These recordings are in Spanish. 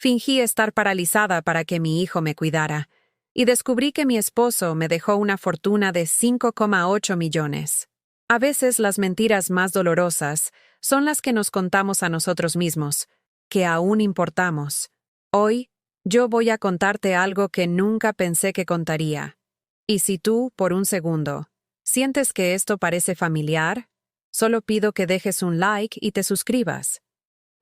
Fingí estar paralizada para que mi hijo me cuidara, y descubrí que mi esposo me dejó una fortuna de 5,8 millones. A veces las mentiras más dolorosas son las que nos contamos a nosotros mismos, que aún importamos. Hoy, yo voy a contarte algo que nunca pensé que contaría. Y si tú, por un segundo, sientes que esto parece familiar, solo pido que dejes un like y te suscribas.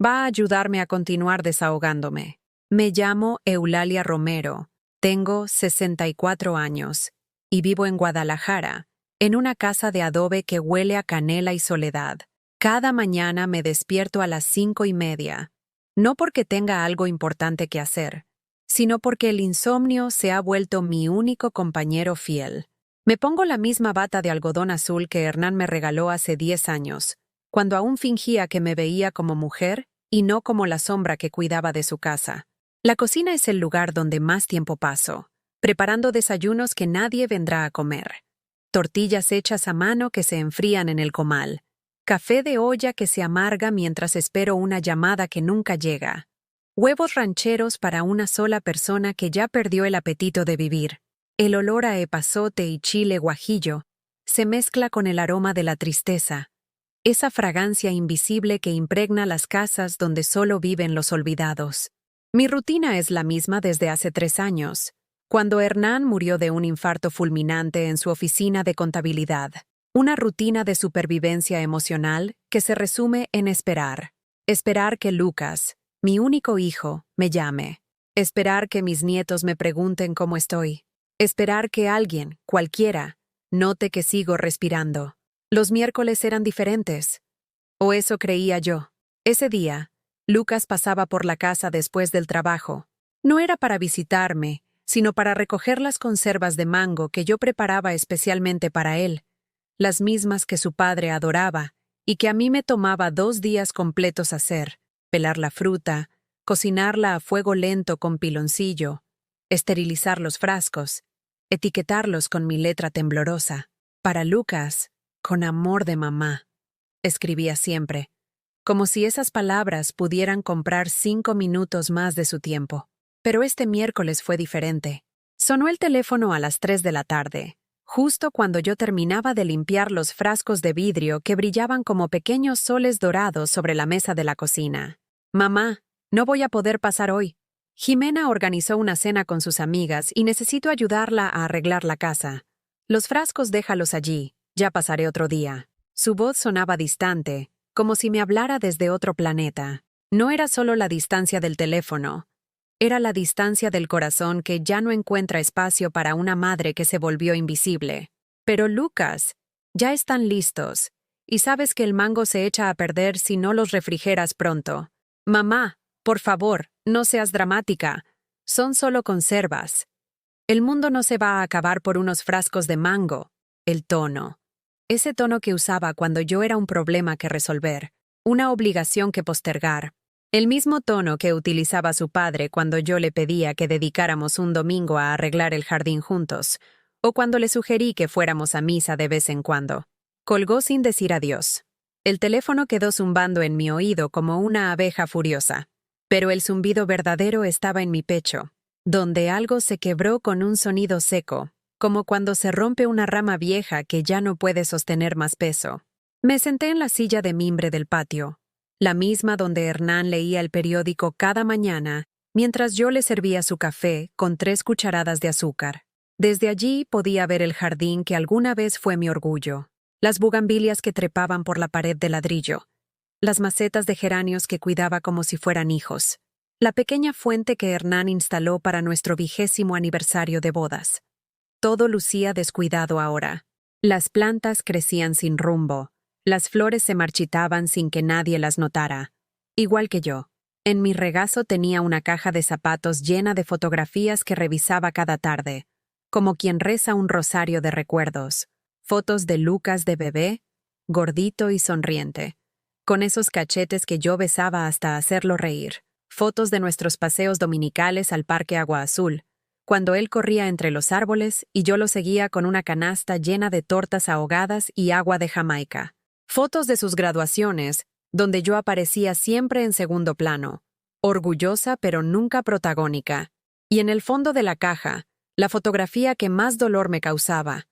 Va a ayudarme a continuar desahogándome. Me llamo Eulalia Romero, tengo 64 años y vivo en Guadalajara, en una casa de adobe que huele a canela y soledad. Cada mañana me despierto a las 5:30, no porque tenga algo importante que hacer, sino porque el insomnio se ha vuelto mi único compañero fiel. Me pongo la misma bata de algodón azul que Hernán me regaló hace 10 años, cuando aún fingía que me veía como mujer y no como la sombra que cuidaba de su casa. La cocina es el lugar donde más tiempo paso, preparando desayunos que nadie vendrá a comer. Tortillas hechas a mano que se enfrían en el comal. Café de olla que se amarga mientras espero una llamada que nunca llega. Huevos rancheros para una sola persona que ya perdió el apetito de vivir. El olor a epazote y chile guajillo se mezcla con el aroma de la tristeza, esa fragancia invisible que impregna las casas donde solo viven los olvidados. Mi rutina es la misma desde hace 3 años, cuando Hernán murió de un infarto fulminante en su oficina de contabilidad. Una rutina de supervivencia emocional que se resume en esperar. Esperar que Lucas, mi único hijo, me llame. Esperar que mis nietos me pregunten cómo estoy. Esperar que alguien, cualquiera, note que sigo respirando. Los miércoles eran diferentes. O eso creía yo. Ese día, Lucas pasaba por la casa después del trabajo. No era para visitarme, sino para recoger las conservas de mango que yo preparaba especialmente para él, las mismas que su padre adoraba y que a mí me tomaba 2 días completos hacer: pelar la fruta, cocinarla a fuego lento con piloncillo, esterilizar los frascos, etiquetarlos con mi letra temblorosa. Para Lucas, con amor de mamá, escribía siempre, como si esas palabras pudieran comprar 5 minutos más de su tiempo. Pero este miércoles fue diferente. Sonó el teléfono a las 3 de la tarde, justo cuando yo terminaba de limpiar los frascos de vidrio que brillaban como pequeños soles dorados sobre la mesa de la cocina. Mamá, no voy a poder pasar hoy. Jimena organizó una cena con sus amigas y necesito ayudarla a arreglar la casa. Los frascos déjalos allí, ya pasaré otro día. Su voz sonaba distante, como si me hablara desde otro planeta. No era solo la distancia del teléfono, era la distancia del corazón que ya no encuentra espacio para una madre que se volvió invisible. Pero Lucas, ya están listos, y sabes que el mango se echa a perder si no los refrigeras pronto. Mamá, por favor, no seas dramática. Son solo conservas. El mundo no se va a acabar por unos frascos de mango. El tono. Ese tono que usaba cuando yo era un problema que resolver, una obligación que postergar. El mismo tono que utilizaba su padre cuando yo le pedía que dedicáramos un domingo a arreglar el jardín juntos, o cuando le sugerí que fuéramos a misa de vez en cuando. Colgó sin decir adiós. El teléfono quedó zumbando en mi oído como una abeja furiosa, pero el zumbido verdadero estaba en mi pecho, donde algo se quebró con un sonido seco, como cuando se rompe una rama vieja que ya no puede sostener más peso. Me senté en la silla de mimbre del patio, la misma donde Hernán leía el periódico cada mañana, mientras yo le servía su café con 3 cucharadas de azúcar. Desde allí podía ver el jardín que alguna vez fue mi orgullo, las bugambilias que trepaban por la pared de ladrillo, las macetas de geranios que cuidaba como si fueran hijos, la pequeña fuente que Hernán instaló para nuestro 20º aniversario de bodas. Todo lucía descuidado ahora. Las plantas crecían sin rumbo, las flores se marchitaban sin que nadie las notara. Igual que yo. En mi regazo tenía una caja de zapatos llena de fotografías que revisaba cada tarde, como quien reza un rosario de recuerdos. Fotos de Lucas de bebé, gordito y sonriente, con esos cachetes que yo besaba hasta hacerlo reír. Fotos de nuestros paseos dominicales al Parque Agua Azul, cuando él corría entre los árboles y yo lo seguía con una canasta llena de tortas ahogadas y agua de Jamaica. Fotos de sus graduaciones, donde yo aparecía siempre en segundo plano, orgullosa pero nunca protagónica. Y en el fondo de la caja, la fotografía que más dolor me causaba.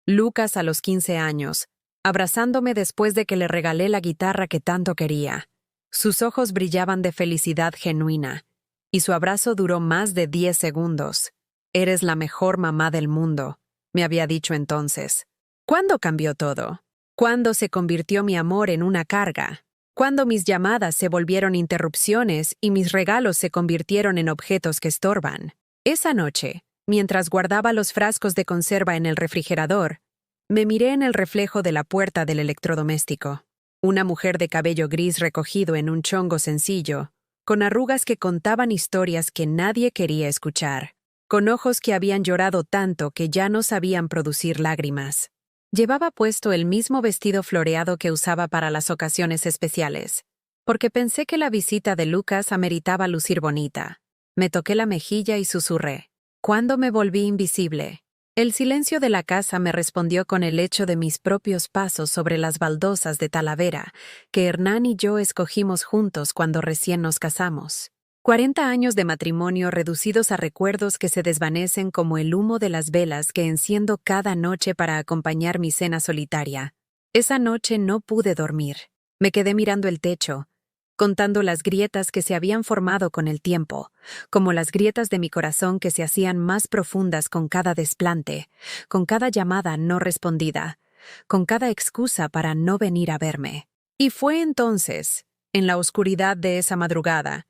Lucas a los 15 años, abrazándome después de que le regalé la guitarra que tanto quería. Sus ojos brillaban de felicidad genuina, y su abrazo duró más de 10 segundos. «Eres la mejor mamá del mundo», me había dicho entonces. ¿Cuándo cambió todo? ¿Cuándo se convirtió mi amor en una carga? ¿Cuándo mis llamadas se volvieron interrupciones y mis regalos se convirtieron en objetos que estorban? Esa noche, mientras guardaba los frascos de conserva en el refrigerador, me miré en el reflejo de la puerta del electrodoméstico. Una mujer de cabello gris recogido en un chongo sencillo, con arrugas que contaban historias que nadie quería escuchar, con ojos que habían llorado tanto que ya no sabían producir lágrimas. Llevaba puesto el mismo vestido floreado que usaba para las ocasiones especiales, porque pensé que la visita de Lucas ameritaba lucir bonita. Me toqué la mejilla y susurré. ¿Cuándo me volví invisible? El silencio de la casa me respondió con el eco de mis propios pasos sobre las baldosas de Talavera, que Hernán y yo escogimos juntos cuando recién nos casamos. 40 años de matrimonio reducidos a recuerdos que se desvanecen como el humo de las velas que enciendo cada noche para acompañar mi cena solitaria. Esa noche no pude dormir. Me quedé mirando el techo, contando las grietas que se habían formado con el tiempo, como las grietas de mi corazón que se hacían más profundas con cada desplante, con cada llamada no respondida, con cada excusa para no venir a verme. Y fue entonces, en la oscuridad de esa madrugada,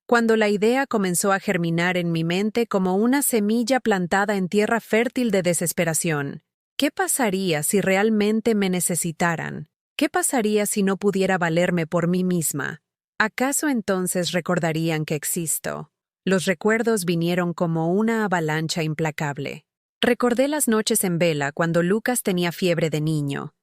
cuando la idea comenzó a germinar en mi mente como una semilla plantada en tierra fértil de desesperación. ¿Qué pasaría si realmente me necesitaran? ¿Qué pasaría si no pudiera valerme por mí misma? ¿Acaso entonces recordarían que existo? Los recuerdos vinieron como una avalancha implacable. Recordé las noches en vela cuando Lucas tenía fiebre de niño.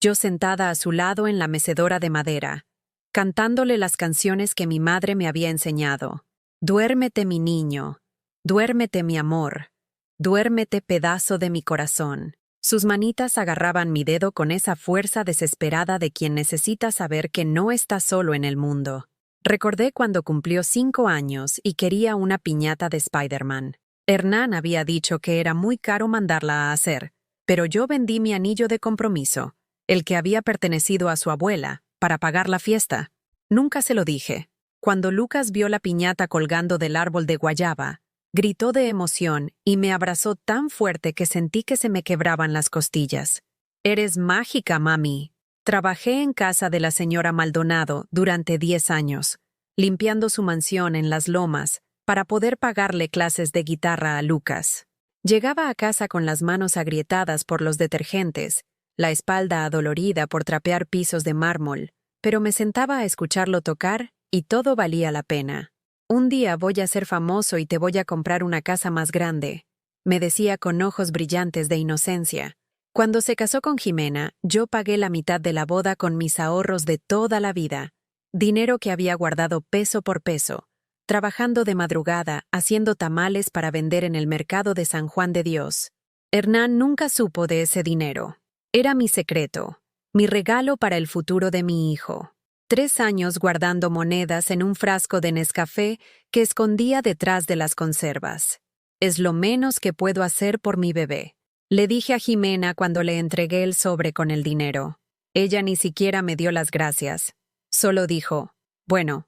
Yo sentada a su lado en la mecedora de madera, cantándole las canciones que mi madre me había enseñado. Duérmete, mi niño. Duérmete, mi amor. Duérmete, pedazo de mi corazón. Sus manitas agarraban mi dedo con esa fuerza desesperada de quien necesita saber que no está solo en el mundo. Recordé cuando cumplió 5 años y quería una piñata de Spider-Man. Hernán había dicho que era muy caro mandarla a hacer, pero yo vendí mi anillo de compromiso, el que había pertenecido a su abuela, para pagar la fiesta. Nunca se lo dije. Cuando Lucas vio la piñata colgando del árbol de guayaba, gritó de emoción y me abrazó tan fuerte que sentí que se me quebraban las costillas. «Eres mágica, mami». Trabajé en casa de la señora Maldonado durante 10 años, limpiando su mansión en Las Lomas para poder pagarle clases de guitarra a Lucas. Llegaba a casa con las manos agrietadas por los detergentes, la espalda adolorida por trapear pisos de mármol, pero me sentaba a escucharlo tocar y todo valía la pena. «Un día voy a ser famoso y te voy a comprar una casa más grande», me decía con ojos brillantes de inocencia. Cuando se casó con Jimena, yo pagué la mitad de la boda con mis ahorros de toda la vida, dinero que había guardado peso por peso, trabajando de madrugada, haciendo tamales para vender en el mercado de San Juan de Dios. Hernán nunca supo de ese dinero. Era mi secreto, mi regalo para el futuro de mi hijo. 3 años guardando monedas en un frasco de Nescafé que escondía detrás de las conservas. «Es lo menos que puedo hacer por mi bebé», le dije a Jimena cuando le entregué el sobre con el dinero. Ella ni siquiera me dio las gracias. Solo dijo, «Bueno,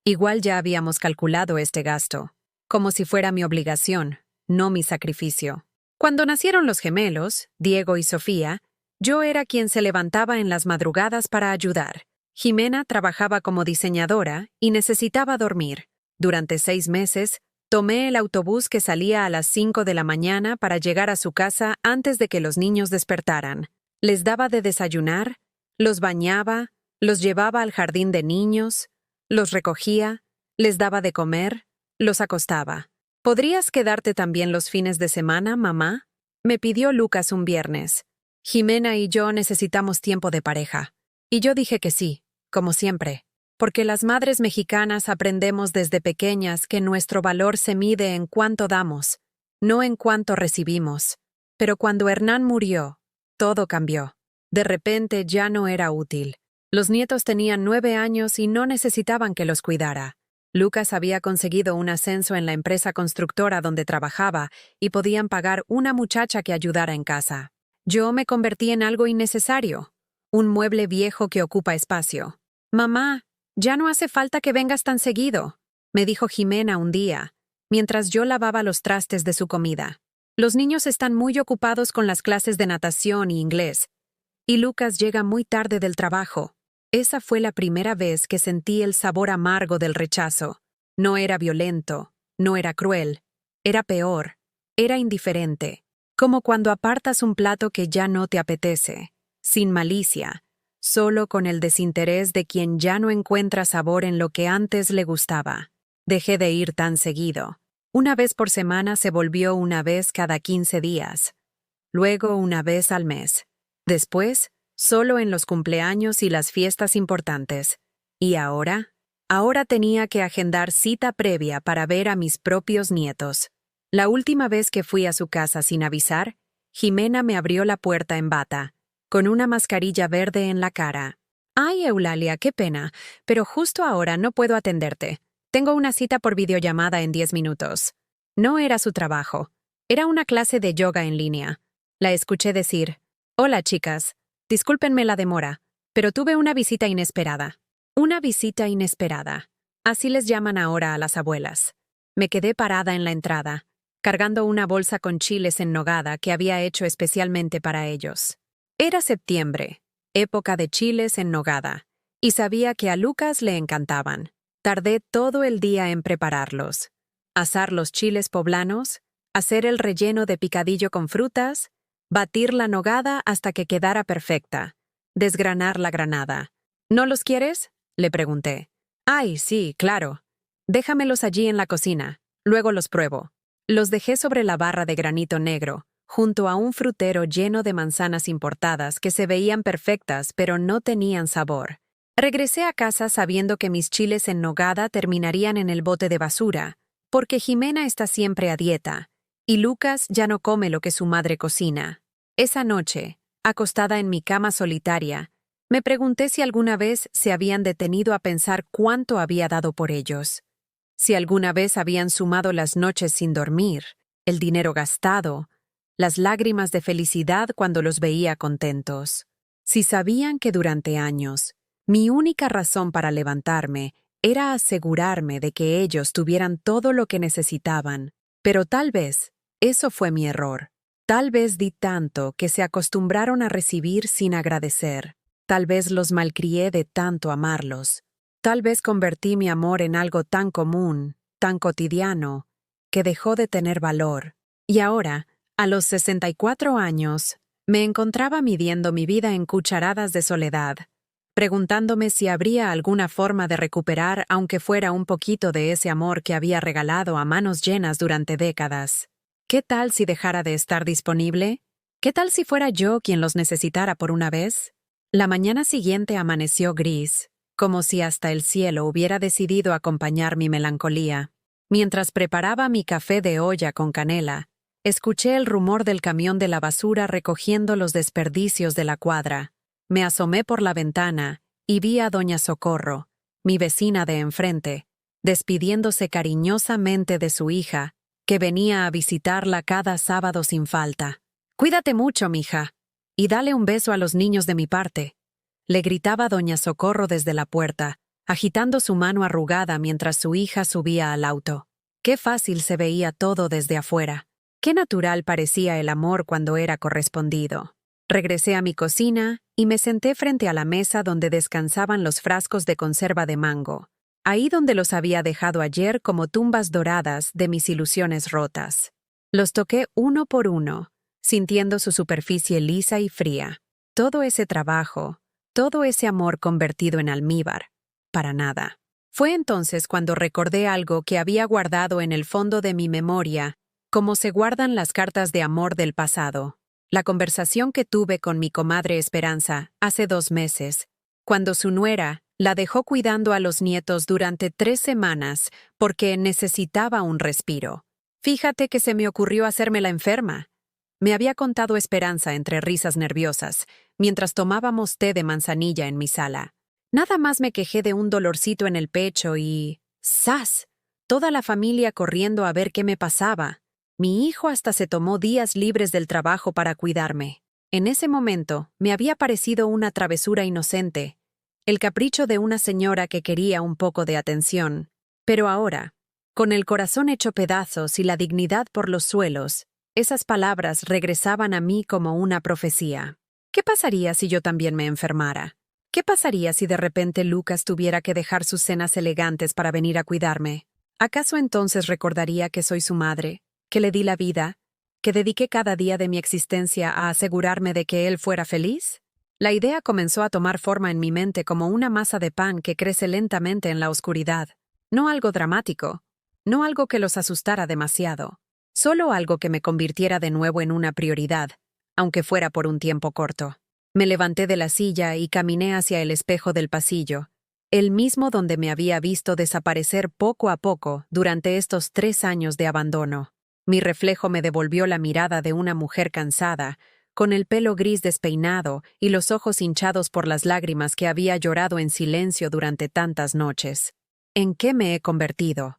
igual ya habíamos calculado este gasto», como si fuera mi obligación, no mi sacrificio. Cuando nacieron los gemelos, Diego y Sofía, yo era quien se levantaba en las madrugadas para ayudar. Jimena trabajaba como diseñadora y necesitaba dormir. Durante 6 meses, tomé el autobús que salía a las 5 de la mañana para llegar a su casa antes de que los niños despertaran. Les daba de desayunar, los bañaba, los llevaba al jardín de niños, los recogía, les daba de comer, los acostaba. «¿Podrías quedarte también los fines de semana, mamá?», me pidió Lucas un viernes. Jimena y yo necesitamos tiempo de pareja. Y yo dije que sí, como siempre. Porque las madres mexicanas aprendemos desde pequeñas que nuestro valor se mide en cuánto damos, no en cuánto recibimos. Pero cuando Hernán murió, todo cambió. De repente ya no era útil. Los nietos tenían 9 años y no necesitaban que los cuidara. Lucas había conseguido un ascenso en la empresa constructora donde trabajaba y podían pagar una muchacha que ayudara en casa. Yo me convertí en algo innecesario, un mueble viejo que ocupa espacio. «Mamá, ya no hace falta que vengas tan seguido», me dijo Jimena un día, mientras yo lavaba los trastes de su comida. «Los niños están muy ocupados con las clases de natación y inglés, y Lucas llega muy tarde del trabajo». Esa fue la primera vez que sentí el sabor amargo del rechazo. No era violento, no era cruel, era peor, era indiferente. Como cuando apartas un plato que ya no te apetece, sin malicia, solo con el desinterés de quien ya no encuentra sabor en lo que antes le gustaba. Dejé de ir tan seguido. Una vez por semana se volvió una vez cada 15 días. Luego una vez al mes. Después, solo en los cumpleaños y las fiestas importantes. ¿Y ahora? Ahora tenía que agendar cita previa para ver a mis propios nietos. La última vez que fui a su casa sin avisar, Jimena me abrió la puerta en bata, con una mascarilla verde en la cara. «Ay, Eulalia, qué pena, pero justo ahora no puedo atenderte. Tengo una cita por videollamada en 10 minutos». No era su trabajo. Era una clase de yoga en línea. La escuché decir: «Hola, chicas. Discúlpenme la demora, pero tuve una visita inesperada». Una visita inesperada. Así les llaman ahora a las abuelas. Me quedé parada en la entrada, cargando una bolsa con chiles en nogada que había hecho especialmente para ellos. Era septiembre, época de chiles en nogada, y sabía que a Lucas le encantaban. Tardé todo el día en prepararlos. Asar los chiles poblanos, hacer el relleno de picadillo con frutas, batir la nogada hasta que quedara perfecta, desgranar la granada. «¿No los quieres?», le pregunté. «Ay, sí, claro. Déjamelos allí en la cocina. Luego los pruebo». Los dejé sobre la barra de granito negro, junto a un frutero lleno de manzanas importadas que se veían perfectas pero no tenían sabor. Regresé a casa sabiendo que mis chiles en nogada terminarían en el bote de basura, porque Jimena está siempre a dieta, y Lucas ya no come lo que su madre cocina. Esa noche, acostada en mi cama solitaria, me pregunté si alguna vez se habían detenido a pensar cuánto había dado por ellos. Si alguna vez habían sumado las noches sin dormir, el dinero gastado, las lágrimas de felicidad cuando los veía contentos. Si sabían que durante años, mi única razón para levantarme era asegurarme de que ellos tuvieran todo lo que necesitaban. Pero tal vez eso fue mi error. Tal vez di tanto que se acostumbraron a recibir sin agradecer. Tal vez los malcrié de tanto amarlos. Tal vez convertí mi amor en algo tan común, tan cotidiano, que dejó de tener valor. Y ahora, a los 64 años, me encontraba midiendo mi vida en cucharadas de soledad, preguntándome si habría alguna forma de recuperar aunque fuera un poquito de ese amor que había regalado a manos llenas durante décadas. ¿Qué tal si dejara de estar disponible? ¿Qué tal si fuera yo quien los necesitara por una vez? La mañana siguiente amaneció gris, como si hasta el cielo hubiera decidido acompañar mi melancolía. Mientras preparaba mi café de olla con canela, escuché el rumor del camión de la basura recogiendo los desperdicios de la cuadra. Me asomé por la ventana y vi a doña Socorro, mi vecina de enfrente, despidiéndose cariñosamente de su hija, que venía a visitarla cada sábado sin falta. «Cuídate mucho, mija, y dale un beso a los niños de mi parte», le gritaba doña Socorro desde la puerta, agitando su mano arrugada mientras su hija subía al auto. Qué fácil se veía todo desde afuera. Qué natural parecía el amor cuando era correspondido. Regresé a mi cocina y me senté frente a la mesa donde descansaban los frascos de conserva de mango, ahí donde los había dejado ayer como tumbas doradas de mis ilusiones rotas. Los toqué uno por uno, sintiendo su superficie lisa y fría. Todo ese trabajo, todo ese amor convertido en almíbar, para nada. Fue entonces cuando recordé algo que había guardado en el fondo de mi memoria, como se guardan las cartas de amor del pasado. La conversación que tuve con mi comadre Esperanza hace 2 meses, cuando su nuera la dejó cuidando a los nietos durante 3 semanas porque necesitaba un respiro. Fíjate que se me ocurrió hacerme la enferma. Me había contado Esperanza entre risas nerviosas, mientras tomábamos té de manzanilla en mi sala. Nada más me quejé de un dolorcito en el pecho y ¡Zas! Toda la familia corriendo a ver qué me pasaba. Mi hijo hasta se tomó días libres del trabajo para cuidarme. En ese momento, me había parecido una travesura inocente, el capricho de una señora que quería un poco de atención. Pero ahora, con el corazón hecho pedazos y la dignidad por los suelos, esas palabras regresaban a mí como una profecía. ¿Qué pasaría si yo también me enfermara? ¿Qué pasaría si de repente Lucas tuviera que dejar sus cenas elegantes para venir a cuidarme? ¿Acaso entonces recordaría que soy su madre, que le di la vida, que dediqué cada día de mi existencia a asegurarme de que él fuera feliz? La idea comenzó a tomar forma en mi mente como una masa de pan que crece lentamente en la oscuridad. No algo dramático, no algo que los asustara demasiado, solo algo que me convirtiera de nuevo en una prioridad, aunque fuera por un tiempo corto. Me levanté de la silla y caminé hacia el espejo del pasillo, el mismo donde me había visto desaparecer poco a poco durante estos 3 años de abandono. Mi reflejo me devolvió la mirada de una mujer cansada, con el pelo gris despeinado y los ojos hinchados por las lágrimas que había llorado en silencio durante tantas noches. ¿En qué me he convertido?,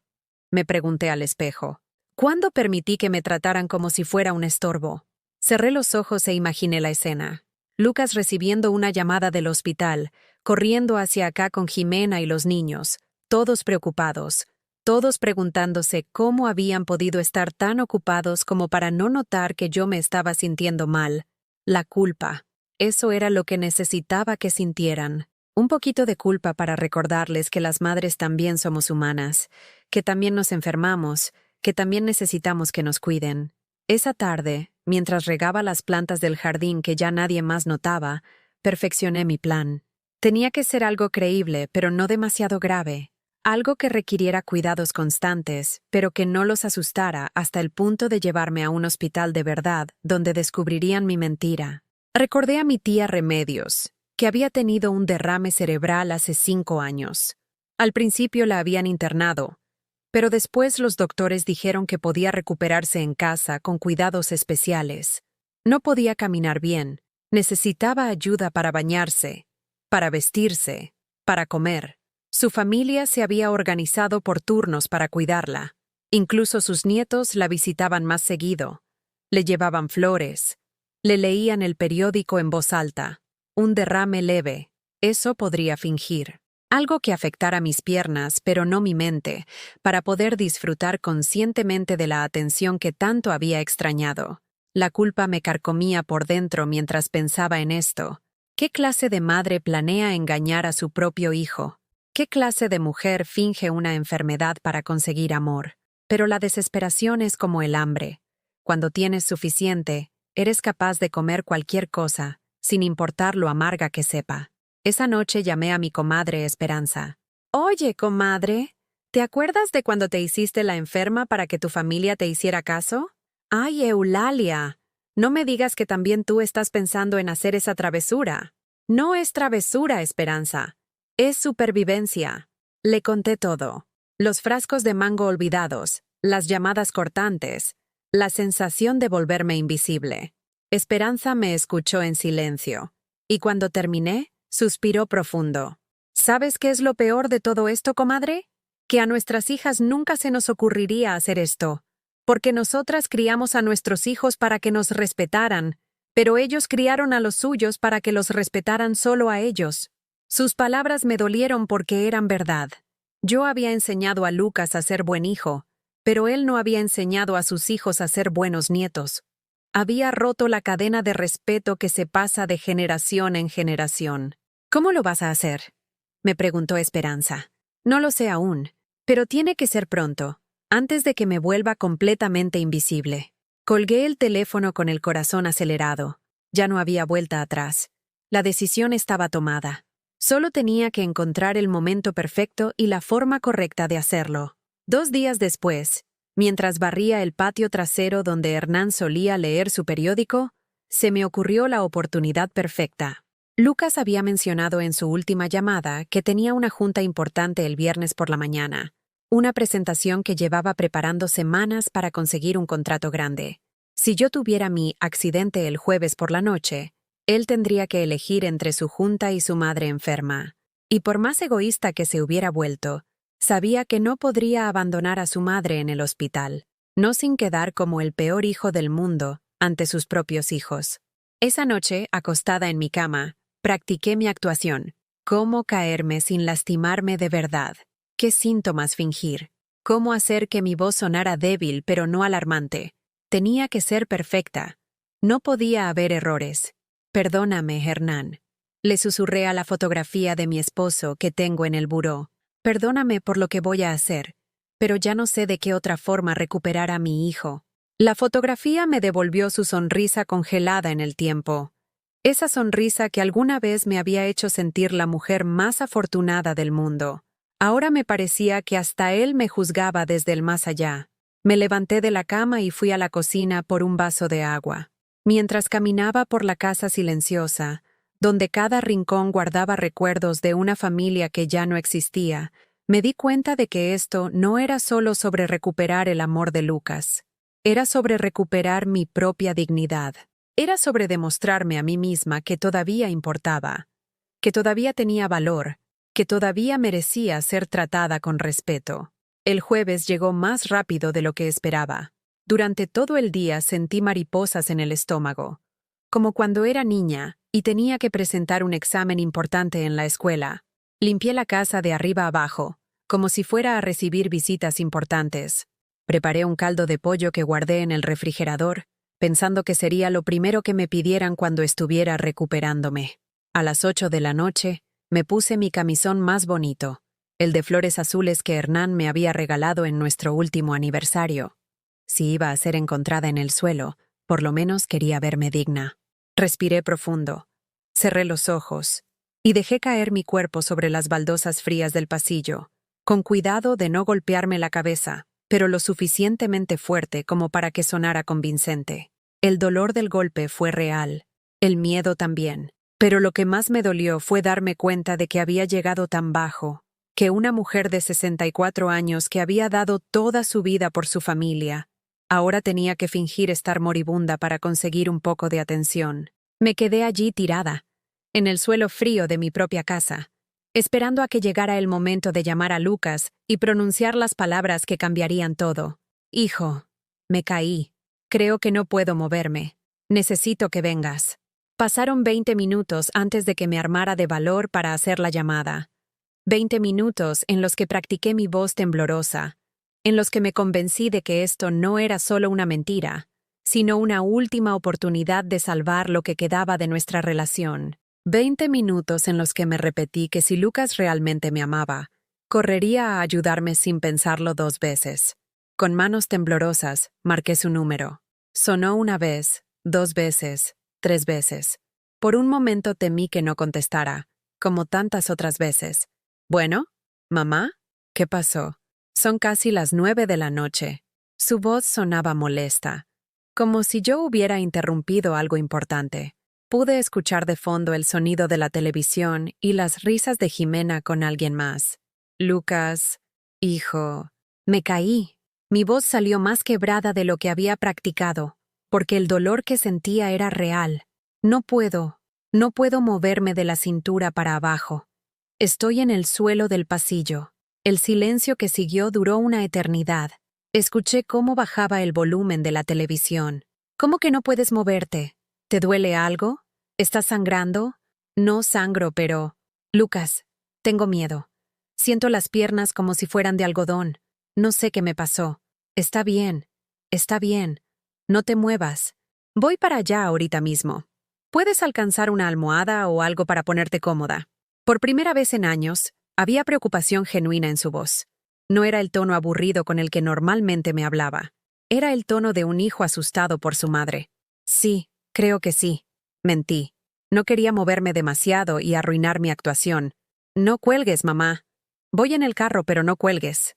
me pregunté al espejo. ¿Cuándo permití que me trataran como si fuera un estorbo? Cerré los ojos e imaginé la escena. Lucas recibiendo una llamada del hospital, corriendo hacia acá con Jimena y los niños, todos preocupados, todos preguntándose cómo habían podido estar tan ocupados como para no notar que yo me estaba sintiendo mal. La culpa. Eso era lo que necesitaba que sintieran. Un poquito de culpa para recordarles que las madres también somos humanas, que también nos enfermamos, que también necesitamos que nos cuiden. Esa tarde, mientras regaba las plantas del jardín que ya nadie más notaba, perfeccioné mi plan. Tenía que ser algo creíble, pero no demasiado grave. Algo que requiriera cuidados constantes, pero que no los asustara hasta el punto de llevarme a un hospital de verdad, donde descubrirían mi mentira. Recordé a mi tía Remedios, que había tenido un derrame cerebral hace 5 años. Al principio la habían internado, pero después los doctores dijeron que podía recuperarse en casa con cuidados especiales. No podía caminar bien, necesitaba ayuda para bañarse, para vestirse, para comer. Su familia se había organizado por turnos para cuidarla. Incluso sus nietos la visitaban más seguido. Le llevaban flores. Le leían el periódico en voz alta. Un derrame leve. Eso podría fingir. Algo que afectara mis piernas, pero no mi mente, para poder disfrutar conscientemente de la atención que tanto había extrañado. La culpa me carcomía por dentro mientras pensaba en esto. ¿Qué clase de madre planea engañar a su propio hijo? ¿Qué clase de mujer finge una enfermedad para conseguir amor? Pero la desesperación es como el hambre. Cuando tienes suficiente, eres capaz de comer cualquier cosa, sin importar lo amarga que sepa. Esa noche llamé a mi comadre Esperanza. Oye, comadre, ¿te acuerdas de cuando te hiciste la enferma para que tu familia te hiciera caso? Ay, Eulalia, no me digas que también tú estás pensando en hacer esa travesura. No es travesura, Esperanza. Es supervivencia. Le conté todo. Los frascos de mango olvidados, las llamadas cortantes, la sensación de volverme invisible. Esperanza me escuchó en silencio, y cuando terminé, suspiró profundo. ¿Sabes qué es lo peor de todo esto, comadre? Que a nuestras hijas nunca se nos ocurriría hacer esto, porque nosotras criamos a nuestros hijos para que nos respetaran, pero ellos criaron a los suyos para que los respetaran solo a ellos. Sus palabras me dolieron porque eran verdad. Yo había enseñado a Lucas a ser buen hijo, pero él no había enseñado a sus hijos a ser buenos nietos. Había roto la cadena de respeto que se pasa de generación en generación. ¿Cómo lo vas a hacer?, me preguntó Esperanza. No lo sé aún, pero tiene que ser pronto, antes de que me vuelva completamente invisible. Colgué el teléfono con el corazón acelerado. Ya no había vuelta atrás. La decisión estaba tomada. Solo tenía que encontrar el momento perfecto y la forma correcta de hacerlo. 2 días después, mientras barría el patio trasero donde Hernán solía leer su periódico, se me ocurrió la oportunidad perfecta. Lucas había mencionado en su última llamada que tenía una junta importante el viernes por la mañana, una presentación que llevaba preparando semanas para conseguir un contrato grande. Si yo tuviera mi accidente el jueves por la noche, él tendría que elegir entre su junta y su madre enferma. Y por más egoísta que se hubiera vuelto, Sabía que no podría abandonar a su madre en el hospital, no sin quedar como el peor hijo del mundo ante sus propios hijos. Esa noche, acostada en mi cama, practiqué mi actuación. Cómo caerme sin lastimarme de verdad. Qué síntomas fingir. Cómo hacer que mi voz sonara débil pero no alarmante. Tenía que ser perfecta. No podía haber errores. Perdóname, Hernán. Le susurré a la fotografía de mi esposo que tengo en el buró. Perdóname por lo que voy a hacer, pero ya no sé de qué otra forma recuperar a mi hijo. La fotografía me devolvió su sonrisa congelada en el tiempo. Esa sonrisa que alguna vez me había hecho sentir la mujer más afortunada del mundo. Ahora me parecía que hasta él me juzgaba desde el más allá. Me levanté de la cama y fui a la cocina por un vaso de agua. Mientras caminaba por la casa silenciosa, donde cada rincón guardaba recuerdos de una familia que ya no existía, me di cuenta de que esto no era solo sobre recuperar el amor de Lucas. Era sobre recuperar mi propia dignidad. Era sobre demostrarme a mí misma que todavía importaba, que todavía tenía valor, que todavía merecía ser tratada con respeto. El jueves llegó más rápido de lo que esperaba. Durante todo el día sentí mariposas en el estómago, como cuando era niña y tenía que presentar un examen importante en la escuela. Limpié la casa de arriba abajo, como si fuera a recibir visitas importantes. Preparé un caldo de pollo que guardé en el refrigerador, pensando que sería lo primero que me pidieran cuando estuviera recuperándome. A las 8 de la noche, me puse mi camisón más bonito, el de flores azules que Hernán me había regalado en nuestro último aniversario. Si iba a ser encontrada en el suelo, por lo menos quería verme digna. Respiré profundo, cerré los ojos y dejé caer mi cuerpo sobre las baldosas frías del pasillo, con cuidado de no golpearme la cabeza, pero lo suficientemente fuerte como para que sonara convincente. El dolor del golpe fue real, el miedo también, pero lo que más me dolió fue darme cuenta de que había llegado tan bajo, que una mujer de 64 años que había dado toda su vida por su familia, ahora tenía que fingir estar moribunda para conseguir un poco de atención. Me quedé allí tirada, en el suelo frío de mi propia casa, esperando a que llegara el momento de llamar a Lucas y pronunciar las palabras que cambiarían todo. Hijo, me caí. Creo que no puedo moverme. Necesito que vengas. Pasaron 20 minutos antes de que me armara de valor para hacer la llamada. 20 minutos en los que practiqué mi voz temblorosa, en los que me convencí de que esto no era solo una mentira, sino una última oportunidad de salvar lo que quedaba de nuestra relación. 20 minutos en los que me repetí que si Lucas realmente me amaba, correría a ayudarme sin pensarlo 2 veces. Con manos temblorosas, marqué su número. Sonó 1 vez, 2 veces, 3 veces. Por un momento temí que no contestara, como tantas otras veces. ¿Bueno? ¿Mamá? ¿Qué pasó? Son casi las 9 de la noche. Su voz sonaba molesta, como si yo hubiera interrumpido algo importante. Pude escuchar de fondo el sonido de la televisión y las risas de Jimena con alguien más. Lucas, hijo, me caí. Mi voz salió más quebrada de lo que había practicado, porque el dolor que sentía era real. No puedo moverme de la cintura para abajo. Estoy en el suelo del pasillo. El silencio que siguió duró una eternidad. Escuché cómo bajaba el volumen de la televisión. ¿Cómo que no puedes moverte? ¿Te duele algo? ¿Estás sangrando? No sangro, pero... Lucas, tengo miedo. Siento las piernas como si fueran de algodón. No sé qué me pasó. Está bien. No te muevas. Voy para allá ahorita mismo. ¿Puedes alcanzar una almohada o algo para ponerte cómoda? Por primera vez en años, había preocupación genuina en su voz. No era el tono aburrido con el que normalmente me hablaba. Era el tono de un hijo asustado por su madre. Sí, creo que sí. Mentí. No quería moverme demasiado y arruinar mi actuación. No cuelgues, mamá. Voy en el carro, pero no cuelgues.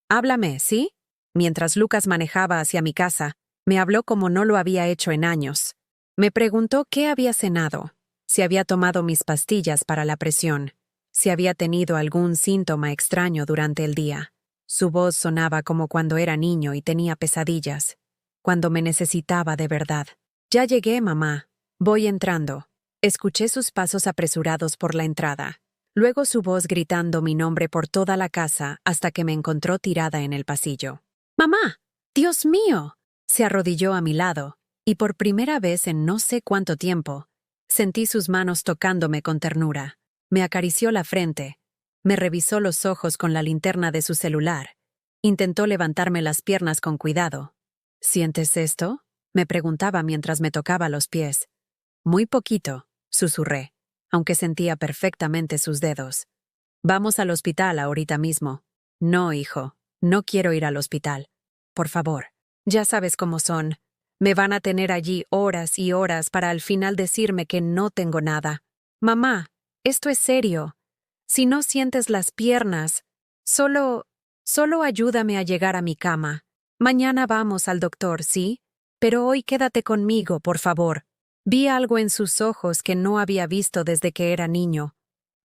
Háblame, ¿sí? Mientras Lucas manejaba hacia mi casa, me habló como no lo había hecho en años. Me preguntó qué había cenado, si había tomado mis pastillas para la presión, si había tenido algún síntoma extraño durante el día. Su voz sonaba como cuando era niño y tenía pesadillas, cuando me necesitaba de verdad. Ya llegué, mamá. Voy entrando. Escuché sus pasos apresurados por la entrada. luego su voz gritando mi nombre por toda la casa hasta que me encontró tirada en el pasillo. ¡Mamá! ¡Dios mío! Se arrodilló a mi lado, y por primera vez en no sé cuánto tiempo, sentí sus manos tocándome con ternura. Me acarició la frente, me revisó los ojos con la linterna de su celular, intentó levantarme las piernas con cuidado. ¿Sientes esto?, me preguntaba mientras me tocaba los pies. Muy poquito, susurré, aunque sentía perfectamente sus dedos. Vamos al hospital ahorita mismo. No, hijo, no quiero ir al hospital. Por favor, ya sabes cómo son. Me van a tener allí horas y horas para al final decirme que no tengo nada. Mamá, esto es serio. Si no sientes las piernas, solo ayúdame a llegar a mi cama. Mañana vamos al doctor, ¿sí? Pero hoy quédate conmigo, por favor. Vi algo en sus ojos que no había visto desde que era niño.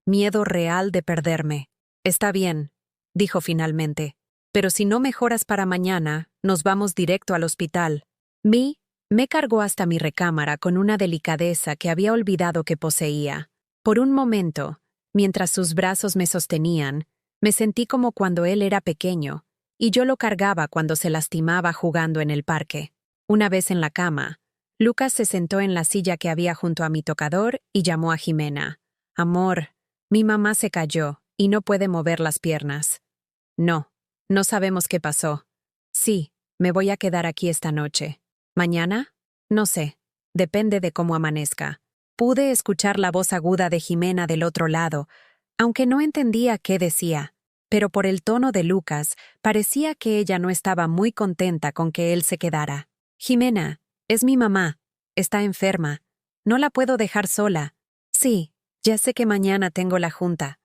Miedo real de perderme. Está bien, dijo finalmente. Pero si no mejoras para mañana, nos vamos directo al hospital. Me cargó hasta mi recámara con una delicadeza que había olvidado que poseía. Por un momento, mientras sus brazos me sostenían, me sentí como cuando él era pequeño, y yo lo cargaba cuando se lastimaba jugando en el parque. Una vez en la cama, Lucas se sentó en la silla que había junto a mi tocador y llamó a Jimena. Amor, mi mamá se cayó y no puede mover las piernas. No sabemos qué pasó. Sí, me voy a quedar aquí esta noche. ¿Mañana? No sé. Depende de cómo amanezca. Pude escuchar la voz aguda de Jimena del otro lado, aunque no entendía qué decía. Pero por el tono de Lucas, parecía que ella no estaba muy contenta con que él se quedara. Jimena, es mi mamá. Está enferma. No la puedo dejar sola. Sí, ya sé que mañana tengo la junta.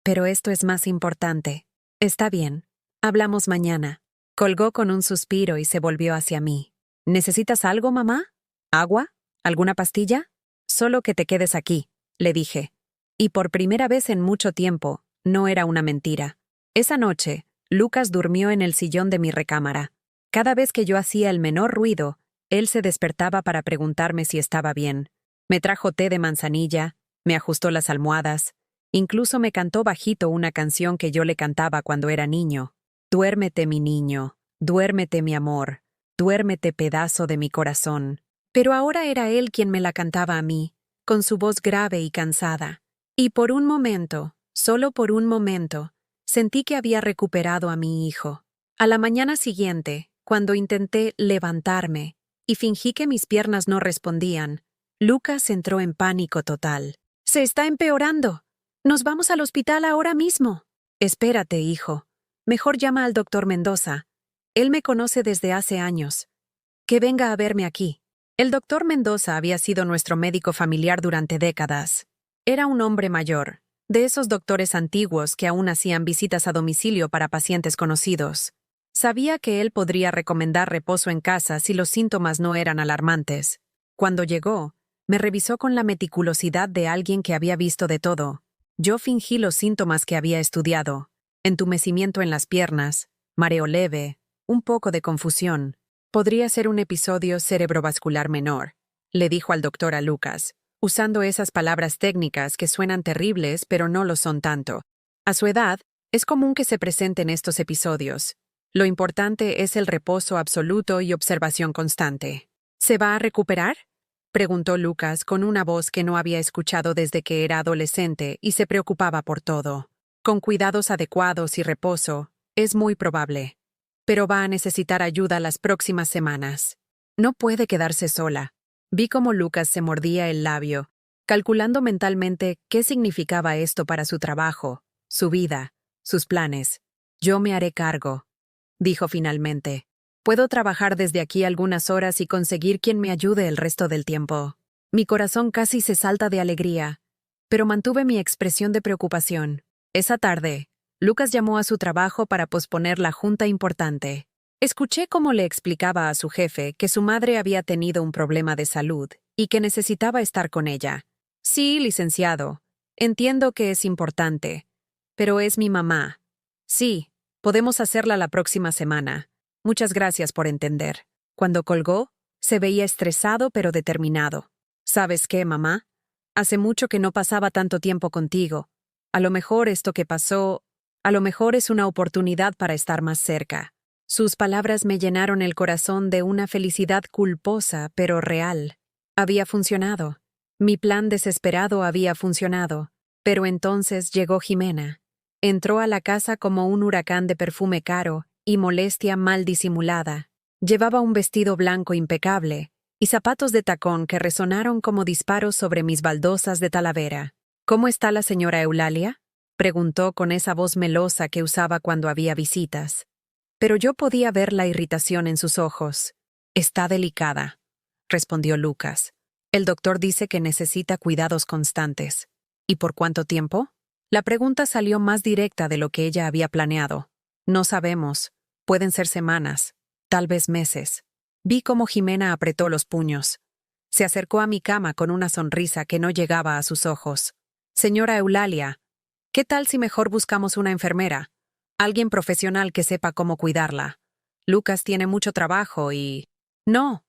Pero esto es más importante. Está bien. Hablamos mañana. Colgó con un suspiro y se volvió hacia mí. ¿Necesitas algo, mamá? ¿Agua? ¿Alguna pastilla? Solo que te quedes aquí, le dije. Y por primera vez en mucho tiempo, no era una mentira. Esa noche, Lucas durmió en el sillón de mi recámara. Cada vez que yo hacía el menor ruido, él se despertaba para preguntarme si estaba bien. Me trajo té de manzanilla, me ajustó las almohadas, incluso me cantó bajito una canción que yo le cantaba cuando era niño. Duérmete, mi niño, duérmete, mi amor, duérmete, pedazo de mi corazón. Pero ahora era él quien me la cantaba a mí, con su voz grave y cansada. Y por un momento, solo por un momento, sentí que había recuperado a mi hijo. A la mañana siguiente, cuando intenté levantarme y fingí que mis piernas no respondían, Lucas entró en pánico total. ¡Se está empeorando! ¡Nos vamos al hospital ahora mismo! Espérate, hijo. Mejor llama al doctor Mendoza. Él me conoce desde hace años. Que venga a verme aquí. El doctor Mendoza había sido nuestro médico familiar durante décadas. Era un hombre mayor, de esos doctores antiguos que aún hacían visitas a domicilio para pacientes conocidos. Sabía que él podría recomendar reposo en casa si los síntomas no eran alarmantes. Cuando llegó, me revisó con la meticulosidad de alguien que había visto de todo. Yo fingí los síntomas que había estudiado: entumecimiento en las piernas, mareo leve, un poco de confusión. Podría ser un episodio cerebrovascular menor, le dijo al doctor a Lucas, usando esas palabras técnicas que suenan terribles pero no lo son tanto. A su edad, es común que se presenten estos episodios. Lo importante es el reposo absoluto y observación constante. ¿Se va a recuperar?, preguntó Lucas con una voz que no había escuchado desde que era adolescente y se preocupaba por todo. Con cuidados adecuados y reposo, es muy probable. Pero va a necesitar ayuda las próximas semanas. No puede quedarse sola. Vi cómo Lucas se mordía el labio, calculando mentalmente qué significaba esto para su trabajo, su vida, sus planes. Yo me haré cargo, dijo finalmente. Puedo trabajar desde aquí algunas horas y conseguir quien me ayude el resto del tiempo. Mi corazón casi se salta de alegría, pero mantuve mi expresión de preocupación. Esa tarde, Lucas llamó a su trabajo para posponer la junta importante. Escuché cómo le explicaba a su jefe que su madre había tenido un problema de salud y que necesitaba estar con ella. Sí, licenciado. Entiendo que es importante, pero es mi mamá. Sí, podemos hacerla la próxima semana. Muchas gracias por entender. Cuando colgó, se veía estresado pero determinado. ¿Sabes qué, mamá? Hace mucho que no pasaba tanto tiempo contigo. A lo mejor esto que pasó, a lo mejor es una oportunidad para estar más cerca. Sus palabras me llenaron el corazón de una felicidad culposa, pero real. Había funcionado. Mi plan desesperado había funcionado. Pero entonces llegó Jimena. Entró a la casa como un huracán de perfume caro y molestia mal disimulada. Llevaba un vestido blanco impecable y zapatos de tacón que resonaron como disparos sobre mis baldosas de Talavera. ¿Cómo está la señora Eulalia?, preguntó con esa voz melosa que usaba cuando había visitas. Pero yo podía ver la irritación en sus ojos. Está delicada, respondió Lucas. El doctor dice que necesita cuidados constantes. ¿Y por cuánto tiempo? La pregunta salió más directa de lo que ella había planeado. No sabemos. Pueden ser semanas, tal vez meses. Vi cómo Jimena apretó los puños. Se acercó a mi cama con una sonrisa que no llegaba a sus ojos. Señora Eulalia, ¿qué tal si mejor buscamos una enfermera? Alguien profesional que sepa cómo cuidarla. Lucas tiene mucho trabajo y... No,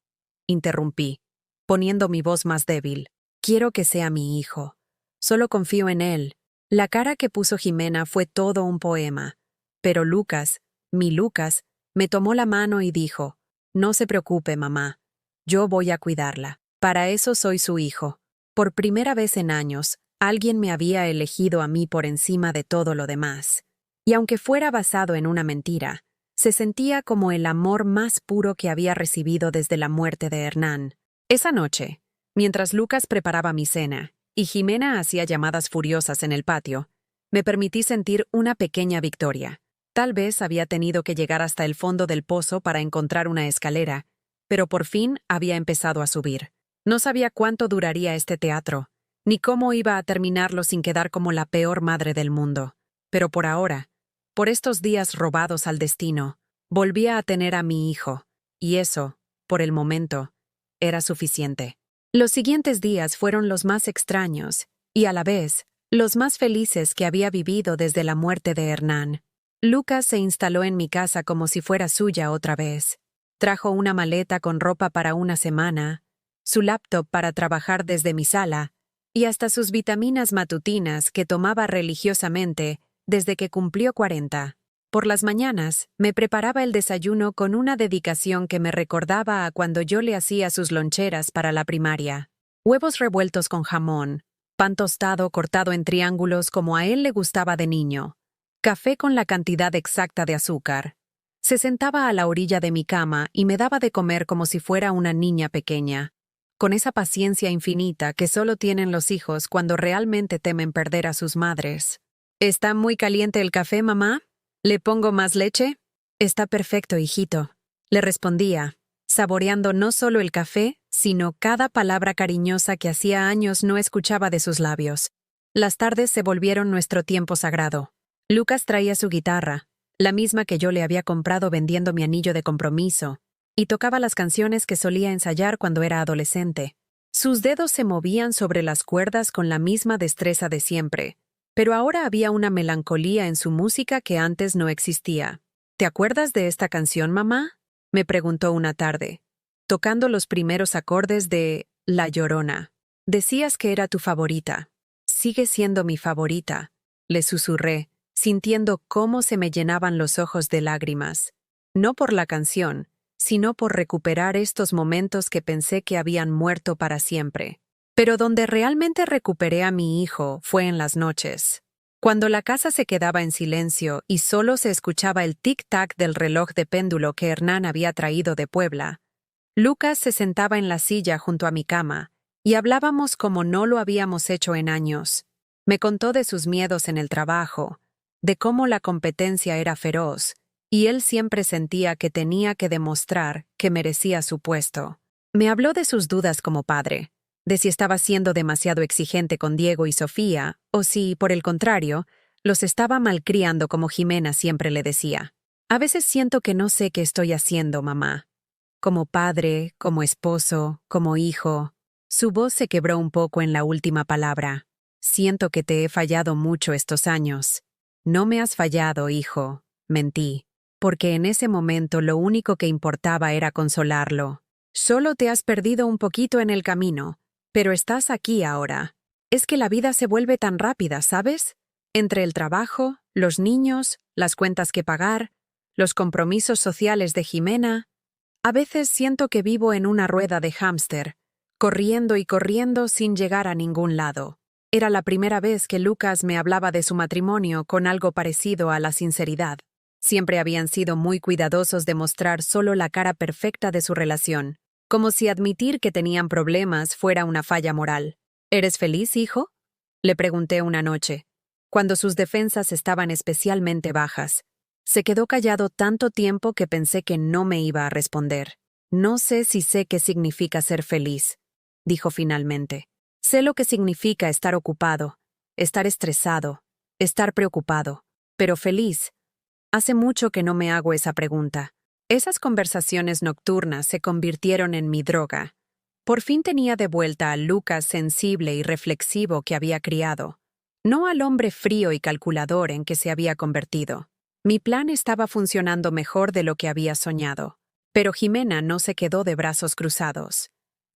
interrumpí, poniendo mi voz más débil. Quiero que sea mi hijo. Solo confío en él. La cara que puso Jimena fue todo un poema. Pero Lucas, mi Lucas, me tomó la mano y dijo, no se preocupe, mamá. Yo voy a cuidarla. Para eso soy su hijo. Por primera vez en años, alguien me había elegido a mí por encima de todo lo demás. Y aunque fuera basado en una mentira, se sentía como el amor más puro que había recibido desde la muerte de Hernán. Esa noche, mientras Lucas preparaba mi cena y Jimena hacía llamadas furiosas en el patio, me permití sentir una pequeña victoria. Tal vez había tenido que llegar hasta el fondo del pozo para encontrar una escalera, pero por fin había empezado a subir. No sabía cuánto duraría este teatro, ni cómo iba a terminarlo sin quedar como la peor madre del mundo. Pero por ahora, por estos días robados al destino, volvía a tener a mi hijo, y eso, por el momento, era suficiente. Los siguientes días fueron los más extraños, y a la vez, los más felices que había vivido desde la muerte de Hernán. Lucas se instaló en mi casa como si fuera suya otra vez. Trajo una maleta con ropa para una semana, su laptop para trabajar desde mi sala, y hasta sus vitaminas matutinas que tomaba religiosamente desde que cumplió 40. Por las mañanas, me preparaba el desayuno con una dedicación que me recordaba a cuando yo le hacía sus loncheras para la primaria. Huevos revueltos con jamón, pan tostado cortado en triángulos como a él le gustaba de niño, café con la cantidad exacta de azúcar. Se sentaba a la orilla de mi cama y me daba de comer como si fuera una niña pequeña, con esa paciencia infinita que solo tienen los hijos cuando realmente temen perder a sus madres. ¿Está muy caliente el café, mamá? ¿Le pongo más leche? Está perfecto, hijito, le respondía, saboreando no solo el café, sino cada palabra cariñosa que hacía años no escuchaba de sus labios. Las tardes se volvieron nuestro tiempo sagrado. Lucas traía su guitarra, la misma que yo le había comprado vendiendo mi anillo de compromiso, y tocaba las canciones que solía ensayar cuando era adolescente. Sus dedos se movían sobre las cuerdas con la misma destreza de siempre, pero ahora había una melancolía en su música que antes no existía. ¿Te acuerdas de esta canción, mamá?, me preguntó una tarde, tocando los primeros acordes de La Llorona. Decías que era tu favorita. Sigue siendo mi favorita, le susurré, sintiendo cómo se me llenaban los ojos de lágrimas. No por la canción, sino por recuperar estos momentos que pensé que habían muerto para siempre. Pero donde realmente recuperé a mi hijo fue en las noches. Cuando la casa se quedaba en silencio y solo se escuchaba el tic-tac del reloj de péndulo que Hernán había traído de Puebla, Lucas se sentaba en la silla junto a mi cama y hablábamos como no lo habíamos hecho en años. Me contó de sus miedos en el trabajo, de cómo la competencia era feroz, y él siempre sentía que tenía que demostrar que merecía su puesto. Me habló de sus dudas como padre, de si estaba siendo demasiado exigente con Diego y Sofía, o si, por el contrario, los estaba malcriando como Jimena siempre le decía. A veces siento que no sé qué estoy haciendo, mamá. Como padre, como esposo, como hijo. Su voz se quebró un poco en la última palabra. Siento que te he fallado mucho estos años. No me has fallado, hijo, mentí, porque en ese momento lo único que importaba era consolarlo. Solo te has perdido un poquito en el camino, pero estás aquí ahora. Es que la vida se vuelve tan rápida, ¿sabes? Entre el trabajo, los niños, las cuentas que pagar, los compromisos sociales de Jimena, a veces siento que vivo en una rueda de hámster, corriendo y corriendo sin llegar a ningún lado. Era la primera vez que Lucas me hablaba de su matrimonio con algo parecido a la sinceridad. Siempre habían sido muy cuidadosos de mostrar solo la cara perfecta de su relación, como si admitir que tenían problemas fuera una falla moral. ¿Eres feliz, hijo?, le pregunté una noche, cuando sus defensas estaban especialmente bajas. Se quedó callado tanto tiempo que pensé que no me iba a responder. No sé si sé qué significa ser feliz, dijo finalmente. Sé lo que significa estar ocupado, estar estresado, estar preocupado, pero feliz. Hace mucho que no me hago esa pregunta. Esas conversaciones nocturnas se convirtieron en mi droga. Por fin tenía de vuelta al Lucas sensible y reflexivo que había criado, no al hombre frío y calculador en que se había convertido. Mi plan estaba funcionando mejor de lo que había soñado, pero Jimena no se quedó de brazos cruzados.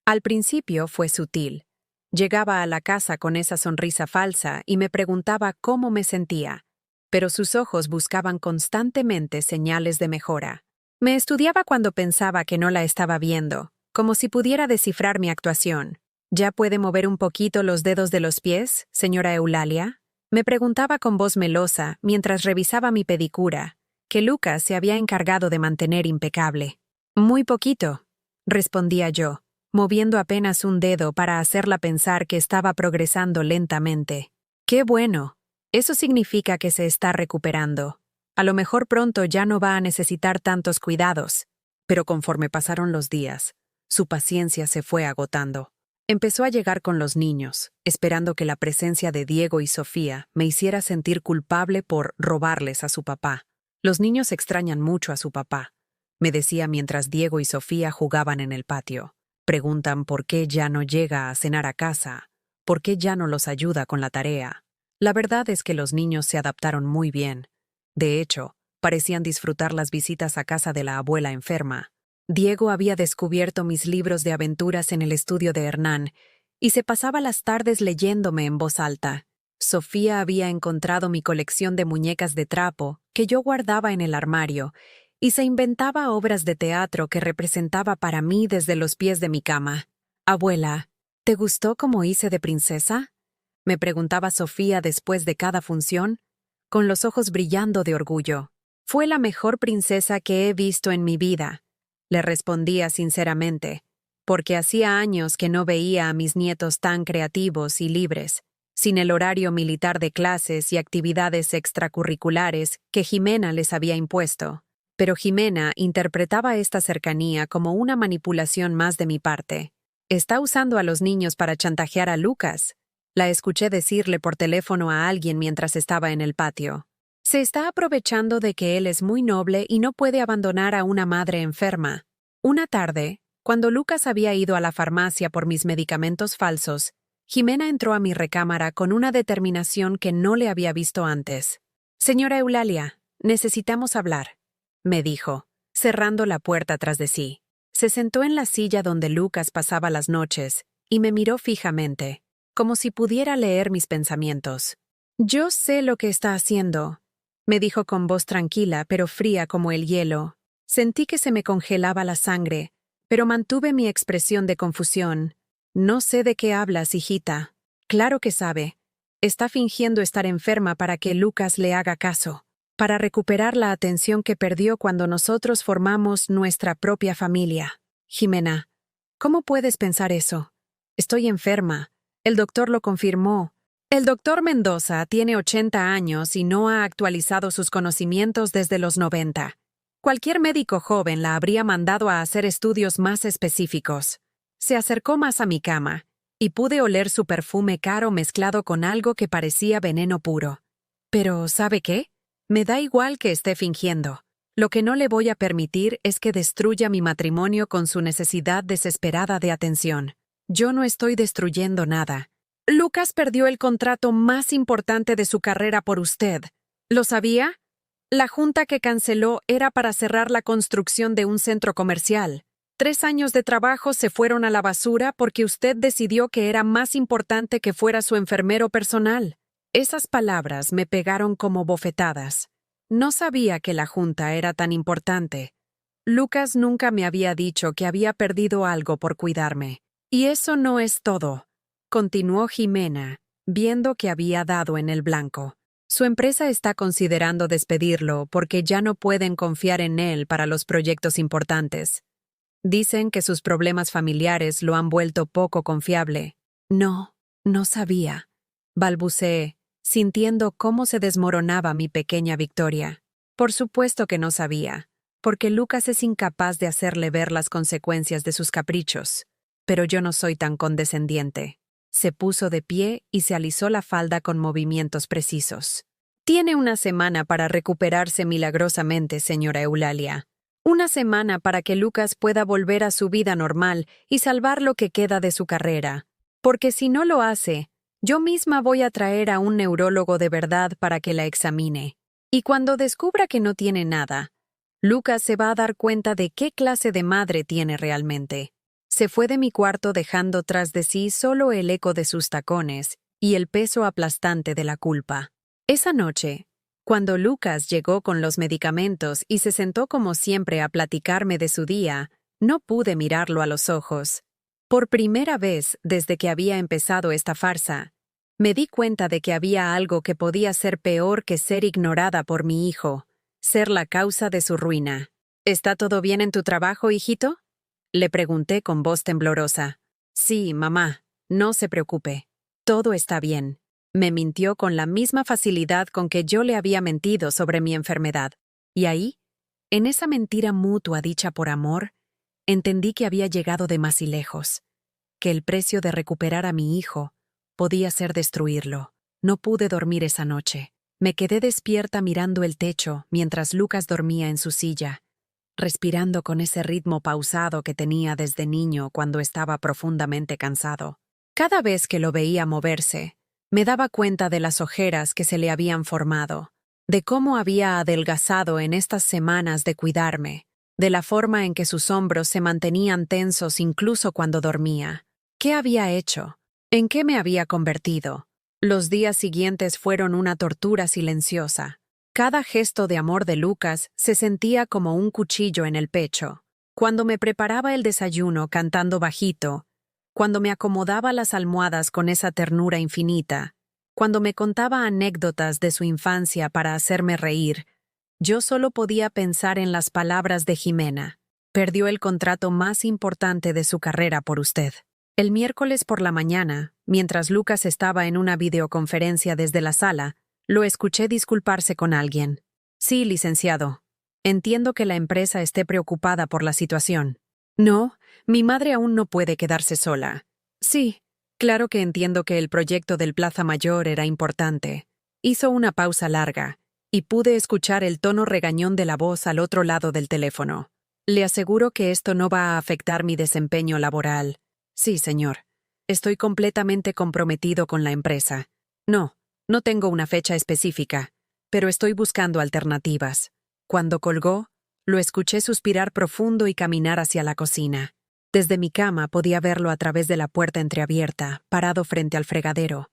Al principio fue sutil. Llegaba a la casa con esa sonrisa falsa y me preguntaba cómo me sentía, pero sus ojos buscaban constantemente señales de mejora. Me estudiaba cuando pensaba que no la estaba viendo, como si pudiera descifrar mi actuación. ¿Ya puede mover un poquito los dedos de los pies, señora Eulalia?, me preguntaba con voz melosa mientras revisaba mi pedicura, que Lucas se había encargado de mantener impecable. Muy poquito, respondía yo, moviendo apenas un dedo para hacerla pensar que estaba progresando lentamente. ¡Qué bueno! Eso significa que se está recuperando. A lo mejor pronto ya no va a necesitar tantos cuidados. Pero conforme pasaron los días, su paciencia se fue agotando. Empezó a llegar con los niños, esperando que la presencia de Diego y Sofía me hiciera sentir culpable por robarles a su papá. Los niños extrañan mucho a su papá, me decía mientras Diego y Sofía jugaban en el patio. Preguntan por qué ya no llega a cenar a casa, por qué ya no los ayuda con la tarea. La verdad es que los niños se adaptaron muy bien. De hecho, parecían disfrutar las visitas a casa de la abuela enferma. Diego había descubierto mis libros de aventuras en el estudio de Hernán y se pasaba las tardes leyéndome en voz alta. Sofía había encontrado mi colección de muñecas de trapo que yo guardaba en el armario y se inventaba obras de teatro que representaba para mí desde los pies de mi cama. «Abuela, ¿te gustó cómo hice de princesa?», me preguntaba Sofía después de cada función, con los ojos brillando de orgullo. «Fue la mejor princesa que he visto en mi vida», le respondía sinceramente, porque hacía años que no veía a mis nietos tan creativos y libres, sin el horario militar de clases y actividades extracurriculares que Jimena les había impuesto. Pero Jimena interpretaba esta cercanía como una manipulación más de mi parte. «Está usando a los niños para chantajear a Lucas», la escuché decirle por teléfono a alguien mientras estaba en el patio. «Se está aprovechando de que él es muy noble y no puede abandonar a una madre enferma». Una tarde, cuando Lucas había ido a la farmacia por mis medicamentos falsos, Jimena entró a mi recámara con una determinación que no le había visto antes. «Señora Eulalia, necesitamos hablar», me dijo, cerrando la puerta tras de sí. Se sentó en la silla donde Lucas pasaba las noches y me miró fijamente, como si pudiera leer mis pensamientos. «Yo sé lo que está haciendo», me dijo con voz tranquila pero fría como el hielo. Sentí que se me congelaba la sangre, pero mantuve mi expresión de confusión. «No sé de qué hablas, hijita». «Claro que sabe. Está fingiendo estar enferma para que Lucas le haga caso, para recuperar la atención que perdió cuando nosotros formamos nuestra propia familia». «Jimena, ¿cómo puedes pensar eso? Estoy enferma. El doctor lo confirmó. El doctor Mendoza tiene 80 años y no ha actualizado sus conocimientos desde los 90. Cualquier médico joven la habría mandado a hacer estudios más específicos. Se acercó más a mi cama, y pude oler su perfume caro mezclado con algo que parecía veneno puro. Pero, ¿sabe qué? Me da igual que esté fingiendo. Lo que no le voy a permitir es que destruya mi matrimonio con su necesidad desesperada de atención. Yo no estoy destruyendo nada. Lucas perdió el contrato más importante de su carrera por usted. ¿Lo sabía? La junta que canceló era para cerrar la construcción de un centro comercial. 3 años de trabajo se fueron a la basura porque usted decidió que era más importante que fuera su enfermero personal. Esas palabras me pegaron como bofetadas. No sabía que la junta era tan importante. Lucas nunca me había dicho que había perdido algo por cuidarme. Y eso no es todo, continuó Jimena, viendo que había dado en el blanco. Su empresa está considerando despedirlo porque ya no pueden confiar en él para los proyectos importantes. Dicen que sus problemas familiares lo han vuelto poco confiable. No sabía, balbuceé, sintiendo cómo se desmoronaba mi pequeña victoria. Por supuesto que no sabía, porque Lucas es incapaz de hacerle ver las consecuencias de sus caprichos. Pero yo no soy tan condescendiente. Se puso de pie y se alisó la falda con movimientos precisos. Tiene una semana para recuperarse milagrosamente, señora Eulalia. Una semana para que Lucas pueda volver a su vida normal y salvar lo que queda de su carrera. Porque si no lo hace, yo misma voy a traer a un neurólogo de verdad para que la examine. Y cuando descubra que no tiene nada, Lucas se va a dar cuenta de qué clase de madre tiene realmente. Se fue de mi cuarto dejando tras de sí solo el eco de sus tacones y el peso aplastante de la culpa. Esa noche, cuando Lucas llegó con los medicamentos y se sentó como siempre a platicarme de su día, no pude mirarlo a los ojos. Por primera vez desde que había empezado esta farsa, me di cuenta de que había algo que podía ser peor que ser ignorada por mi hijo, ser la causa de su ruina. ¿Está todo bien en tu trabajo, hijito?, le pregunté con voz temblorosa. Sí, mamá, no se preocupe. Todo está bien. Me mintió con la misma facilidad con que yo le había mentido sobre mi enfermedad. Y ahí, en esa mentira mutua dicha por amor, entendí que había llegado de más y lejos, que el precio de recuperar a mi hijo podía ser destruirlo. No pude dormir esa noche. Me quedé despierta mirando el techo mientras Lucas dormía en su silla, respirando con ese ritmo pausado que tenía desde niño cuando estaba profundamente cansado. Cada vez que lo veía moverse, me daba cuenta de las ojeras que se le habían formado, de cómo había adelgazado en estas semanas de cuidarme, de la forma en que sus hombros se mantenían tensos incluso cuando dormía. ¿Qué había hecho? ¿En qué me había convertido? Los días siguientes fueron una tortura silenciosa. Cada gesto de amor de Lucas se sentía como un cuchillo en el pecho. Cuando me preparaba el desayuno cantando bajito, cuando me acomodaba las almohadas con esa ternura infinita, cuando me contaba anécdotas de su infancia para hacerme reír, yo solo podía pensar en las palabras de Jimena. Perdió el contrato más importante de su carrera por usted. El miércoles por la mañana, mientras Lucas estaba en una videoconferencia desde la sala, lo escuché disculparse con alguien. Sí, licenciado. Entiendo que la empresa esté preocupada por la situación. No, mi madre aún no puede quedarse sola. Sí, claro que entiendo que el proyecto del Plaza Mayor era importante. Hizo una pausa larga, y pude escuchar el tono regañón de la voz al otro lado del teléfono. Le aseguro que esto no va a afectar mi desempeño laboral. Sí, señor. Estoy completamente comprometido con la empresa. No tengo una fecha específica, pero estoy buscando alternativas. Cuando colgó, lo escuché suspirar profundo y caminar hacia la cocina. Desde mi cama podía verlo a través de la puerta entreabierta, parado frente al fregadero,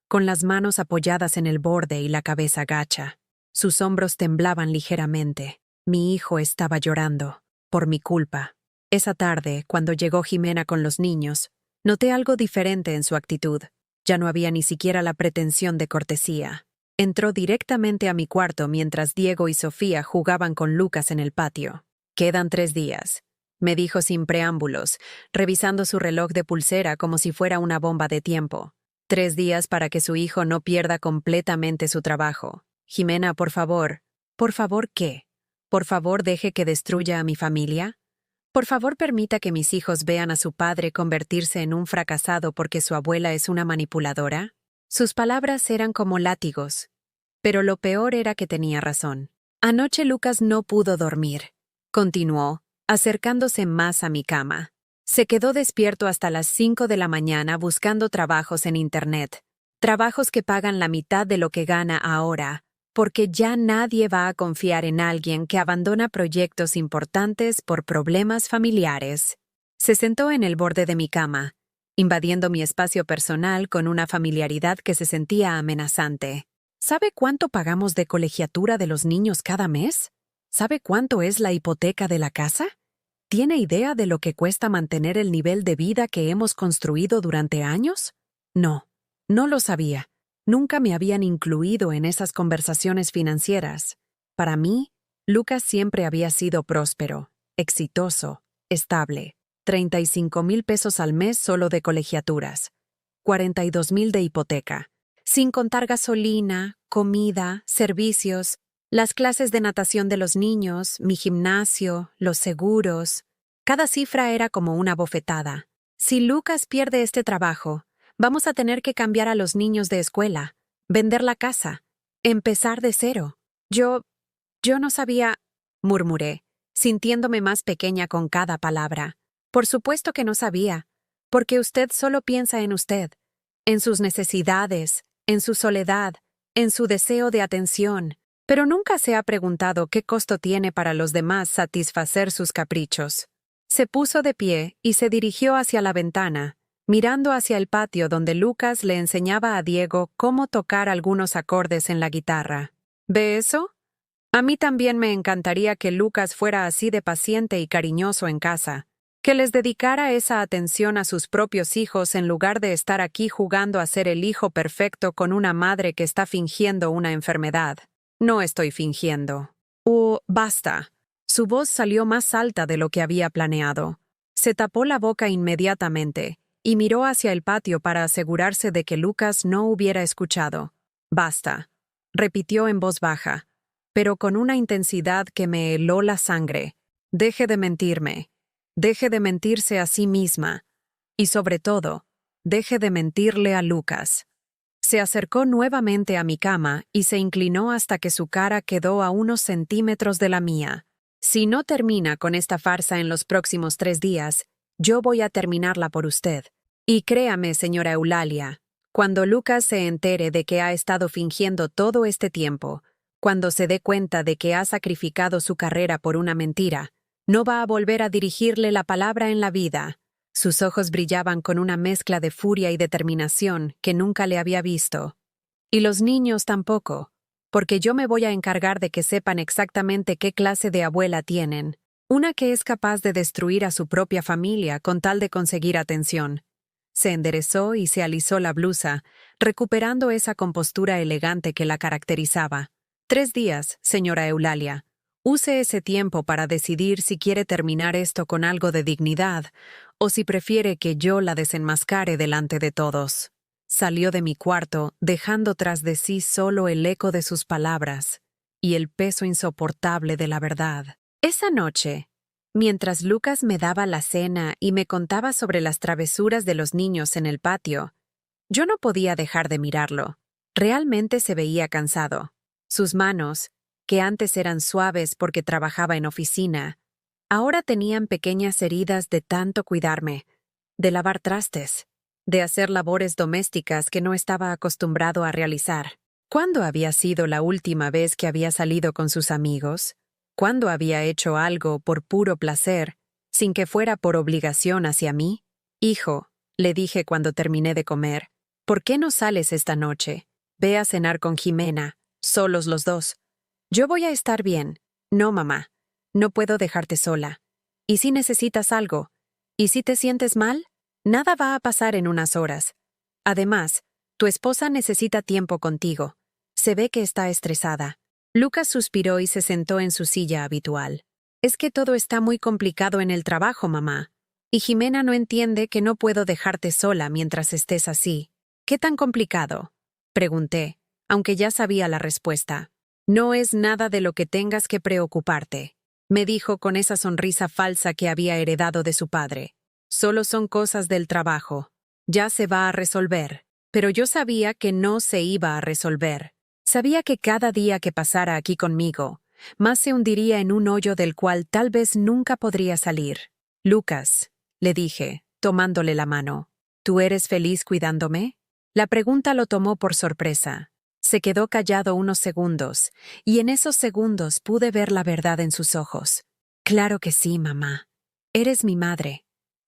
con las manos apoyadas en el borde y la cabeza gacha. Sus hombros temblaban ligeramente. Mi hijo estaba llorando, por mi culpa. Esa tarde, cuando llegó Jimena con los niños, noté algo diferente en su actitud. Ya no había ni siquiera la pretensión de cortesía. Entró directamente a mi cuarto mientras Diego y Sofía jugaban con Lucas en el patio. «Quedan 3 días», me dijo sin preámbulos, revisando su reloj de pulsera como si fuera una bomba de tiempo. 3 días para que su hijo no pierda completamente su trabajo. Jimena, por favor. ¿Por favor qué? ¿Por favor deje que destruya a mi familia? Por favor permita que mis hijos vean a su padre convertirse en un fracasado porque su abuela es una manipuladora. Sus palabras eran como látigos, pero lo peor era que tenía razón. Anoche Lucas no pudo dormir. Continuó, acercándose más a mi cama. Se quedó despierto hasta las 5 de la mañana buscando trabajos en Internet. Trabajos que pagan la mitad de lo que gana ahora, porque ya nadie va a confiar en alguien que abandona proyectos importantes por problemas familiares. Se sentó en el borde de mi cama, invadiendo mi espacio personal con una familiaridad que se sentía amenazante. ¿Sabe cuánto pagamos de colegiatura de los niños cada mes? ¿Sabe cuánto es la hipoteca de la casa? ¿Tiene idea de lo que cuesta mantener el nivel de vida que hemos construido durante años? No, no lo sabía. Nunca me habían incluido en esas conversaciones financieras. Para mí, Lucas siempre había sido próspero, exitoso, estable. 35,000 pesos al mes solo de colegiaturas. 42,000 de hipoteca. Sin contar gasolina, comida, servicios, las clases de natación de los niños, mi gimnasio, los seguros. Cada cifra era como una bofetada. Si Lucas pierde este trabajo, vamos a tener que cambiar a los niños de escuela, vender la casa, empezar de cero. Yo no sabía, murmuré, sintiéndome más pequeña con cada palabra. Por supuesto que no sabía, porque usted solo piensa en usted, en sus necesidades, en su soledad, en su deseo de atención, pero nunca se ha preguntado qué costo tiene para los demás satisfacer sus caprichos. Se puso de pie y se dirigió hacia la ventana, mirando hacia el patio donde Lucas le enseñaba a Diego cómo tocar algunos acordes en la guitarra. ¿Ve eso? A mí también me encantaría que Lucas fuera así de paciente y cariñoso en casa, que les dedicara esa atención a sus propios hijos en lugar de estar aquí jugando a ser el hijo perfecto con una madre que está fingiendo una enfermedad. No estoy fingiendo. Basta. Su voz salió más alta de lo que había planeado. Se tapó la boca inmediatamente y miró hacia el patio para asegurarse de que Lucas no hubiera escuchado. Basta, repitió en voz baja, pero con una intensidad que me heló la sangre. Deje de mentirme. Deje de mentirse a sí misma. Y sobre todo, deje de mentirle a Lucas. Se acercó nuevamente a mi cama y se inclinó hasta que su cara quedó a unos centímetros de la mía. Si no termina con esta farsa en los próximos 3 días, yo voy a terminarla por usted. Y créame, señora Eulalia, cuando Lucas se entere de que ha estado fingiendo todo este tiempo, cuando se dé cuenta de que ha sacrificado su carrera por una mentira, no va a volver a dirigirle la palabra en la vida. Sus ojos brillaban con una mezcla de furia y determinación que nunca le había visto. Y los niños tampoco, porque yo me voy a encargar de que sepan exactamente qué clase de abuela tienen, una que es capaz de destruir a su propia familia con tal de conseguir atención. Se enderezó y se alisó la blusa, recuperando esa compostura elegante que la caracterizaba. 3 días, señora Eulalia. Use ese tiempo para decidir si quiere terminar esto con algo de dignidad o si prefiere que yo la desenmascare delante de todos. Salió de mi cuarto, dejando tras de sí solo el eco de sus palabras y el peso insoportable de la verdad. Esa noche, mientras Lucas me daba la cena y me contaba sobre las travesuras de los niños en el patio, yo no podía dejar de mirarlo. Realmente se veía cansado. Sus manos, que antes eran suaves porque trabajaba en oficina, ahora tenían pequeñas heridas de tanto cuidarme, de lavar trastes, de hacer labores domésticas que no estaba acostumbrado a realizar. ¿Cuándo había sido la última vez que había salido con sus amigos? ¿Cuándo había hecho algo por puro placer, sin que fuera por obligación hacia mí? Hijo, le dije cuando terminé de comer, ¿por qué no sales esta noche? Ve a cenar con Jimena, solos los dos. Yo voy a estar bien. No, mamá. No puedo dejarte sola. ¿Y si necesitas algo? ¿Y si te sientes mal? Nada va a pasar en unas horas. Además, tu esposa necesita tiempo contigo. Se ve que está estresada. Lucas suspiró y se sentó en su silla habitual. Es que todo está muy complicado en el trabajo, mamá. Y Jimena no entiende que no puedo dejarte sola mientras estés así. ¿Qué tan complicado? Pregunté, aunque ya sabía la respuesta. No es nada de lo que tengas que preocuparte, me dijo con esa sonrisa falsa que había heredado de su padre. Solo son cosas del trabajo. Ya se va a resolver. Pero yo sabía que no se iba a resolver. Sabía que cada día que pasara aquí conmigo, más se hundiría en un hoyo del cual tal vez nunca podría salir. Lucas, le dije, tomándole la mano, ¿tú eres feliz cuidándome? La pregunta lo tomó por sorpresa. Se quedó callado unos segundos, y en esos segundos pude ver la verdad en sus ojos. Claro que sí, mamá. Eres mi madre.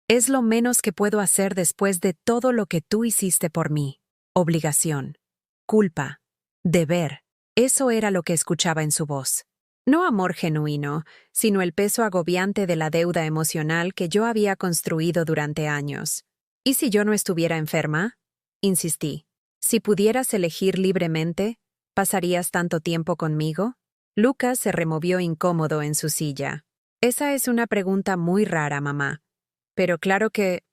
Es lo menos que puedo hacer después de todo lo que tú hiciste por mí. Obligación, culpa, deber. Eso era lo que escuchaba en su voz. No amor genuino, sino el peso agobiante de la deuda emocional que yo había construido durante años. ¿Y si yo no estuviera enferma? Insistí. Si pudieras elegir libremente, ¿pasarías tanto tiempo conmigo? Lucas se removió incómodo en su silla. Esa es una pregunta muy rara, mamá. Pero claro que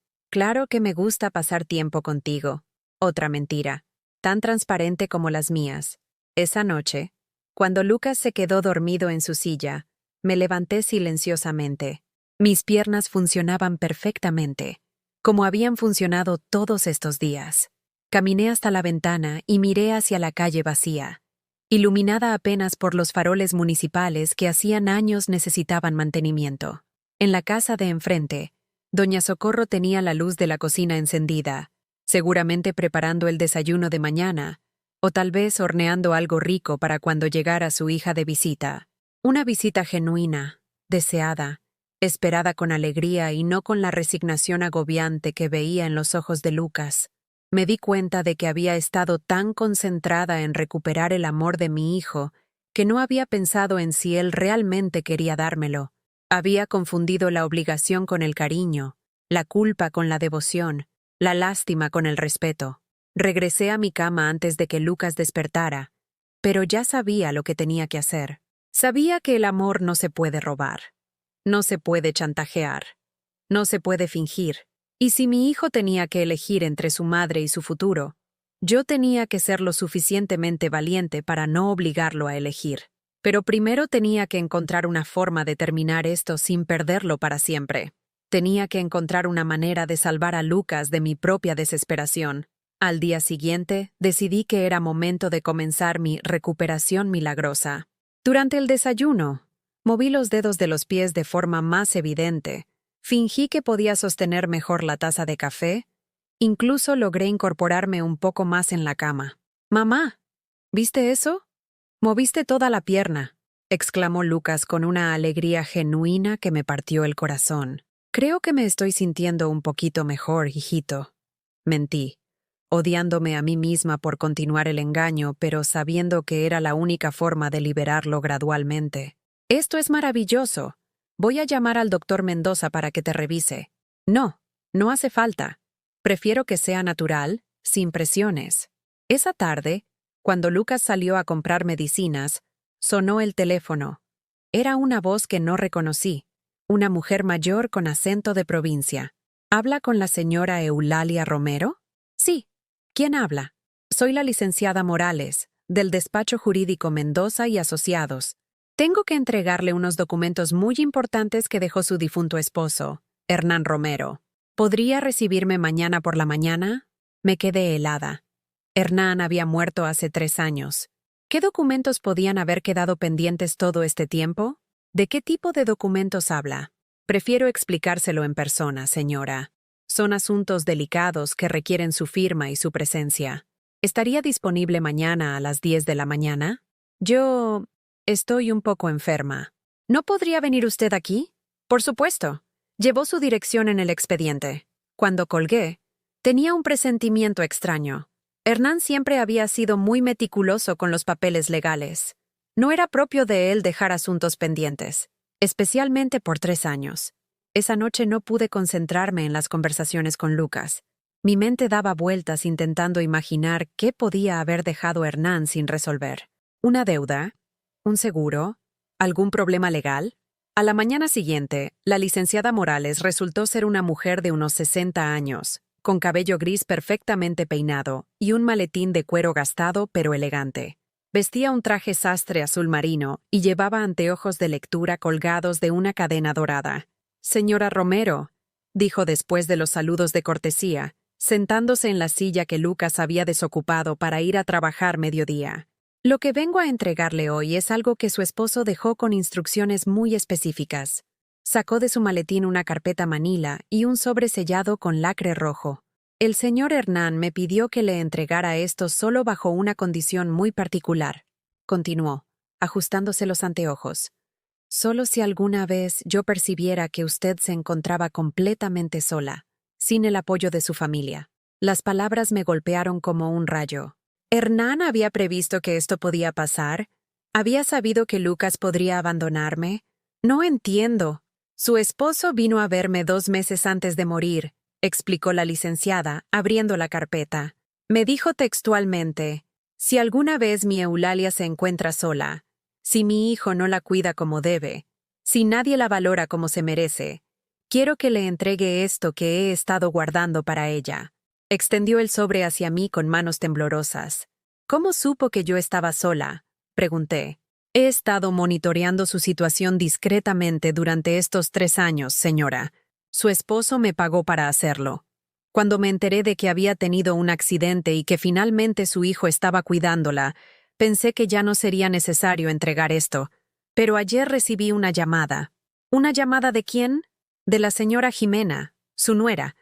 me gusta pasar tiempo contigo. Otra mentira, tan transparente como las mías. Esa noche, cuando Lucas se quedó dormido en su silla, me levanté silenciosamente. Mis piernas funcionaban perfectamente, como habían funcionado todos estos días. Caminé hasta la ventana y miré hacia la calle vacía, iluminada apenas por los faroles municipales que hacían años necesitaban mantenimiento. En la casa de enfrente, doña Socorro tenía la luz de la cocina encendida, seguramente preparando el desayuno de mañana, o tal vez horneando algo rico para cuando llegara su hija de visita. Una visita genuina, deseada, esperada con alegría y no con la resignación agobiante que veía en los ojos de Lucas. Me di cuenta de que había estado tan concentrada en recuperar el amor de mi hijo que no había pensado en si él realmente quería dármelo. Había confundido la obligación con el cariño, la culpa con la devoción, la lástima con el respeto. Regresé a mi cama antes de que Lucas despertara, pero ya sabía lo que tenía que hacer. Sabía que el amor no se puede robar, no se puede chantajear, no se puede fingir. Y si mi hijo tenía que elegir entre su madre y su futuro, yo tenía que ser lo suficientemente valiente para no obligarlo a elegir. Pero primero tenía que encontrar una forma de terminar esto sin perderlo para siempre. Tenía que encontrar una manera de salvar a Lucas de mi propia desesperación. Al día siguiente, decidí que era momento de comenzar mi recuperación milagrosa. Durante el desayuno, moví los dedos de los pies de forma más evidente. Fingí que podía sostener mejor la taza de café. Incluso logré incorporarme un poco más en la cama. «Mamá, ¿viste eso? Moviste toda la pierna», exclamó Lucas con una alegría genuina que me partió el corazón. «Creo que me estoy sintiendo un poquito mejor, hijito». Mentí, odiándome a mí misma por continuar el engaño, pero sabiendo que era la única forma de liberarlo gradualmente. «Esto es maravilloso. Voy a llamar al doctor Mendoza para que te revise». «No, no hace falta. Prefiero que sea natural, sin presiones». Esa tarde, cuando Lucas salió a comprar medicinas, sonó el teléfono. Era una voz que no reconocí, una mujer mayor con acento de provincia. ¿Habla con la señora Eulalia Romero? Sí. ¿Quién habla? Soy la licenciada Morales, del despacho jurídico Mendoza y Asociados. Tengo que entregarle unos documentos muy importantes que dejó su difunto esposo, Hernán Romero. ¿Podría recibirme mañana por la mañana? Me quedé helada. Hernán había muerto hace 3 años. ¿Qué documentos podían haber quedado pendientes todo este tiempo? ¿De qué tipo de documentos habla? Prefiero explicárselo en persona, señora. Son asuntos delicados que requieren su firma y su presencia. ¿Estaría disponible mañana a las 10 de la mañana? Yo estoy un poco enferma. ¿No podría venir usted aquí? Por supuesto. Llevó su dirección en el expediente. Cuando colgué, tenía un presentimiento extraño. Hernán siempre había sido muy meticuloso con los papeles legales. No era propio de él dejar asuntos pendientes, especialmente por 3 años. Esa noche no pude concentrarme en las conversaciones con Lucas. Mi mente daba vueltas intentando imaginar qué podía haber dejado Hernán sin resolver. ¿Una deuda? ¿Un seguro? ¿Algún problema legal? A la mañana siguiente, la licenciada Morales resultó ser una mujer de unos 60 años, con cabello gris perfectamente peinado y un maletín de cuero gastado pero elegante. Vestía un traje sastre azul marino y llevaba anteojos de lectura colgados de una cadena dorada. «Señora Romero», dijo después de los saludos de cortesía, sentándose en la silla que Lucas había desocupado para ir a trabajar mediodía. «Lo que vengo a entregarle hoy es algo que su esposo dejó con instrucciones muy específicas». Sacó de su maletín una carpeta manila y un sobre sellado con lacre rojo. «El señor Hernán me pidió que le entregara esto solo bajo una condición muy particular», continuó, ajustándose los anteojos. Solo si alguna vez yo percibiera que usted se encontraba completamente sola, sin el apoyo de su familia. Las palabras me golpearon como un rayo. ¿Hernán había previsto que esto podía pasar? ¿Había sabido que Lucas podría abandonarme? No entiendo. Su esposo vino a verme 2 meses antes de morir, explicó la licenciada, abriendo la carpeta. Me dijo textualmente, si alguna vez mi Eulalia se encuentra sola, si mi hijo no la cuida como debe, si nadie la valora como se merece, quiero que le entregue esto que he estado guardando para ella. Extendió el sobre hacia mí con manos temblorosas. ¿Cómo supo que yo estaba sola?, pregunté. He estado monitoreando su situación discretamente durante estos 3 años, señora. Su esposo me pagó para hacerlo. Cuando me enteré de que había tenido un accidente y que finalmente su hijo estaba cuidándola, pensé que ya no sería necesario entregar esto. Pero ayer recibí una llamada. ¿Una llamada de quién? De la señora Jimena, su nuera.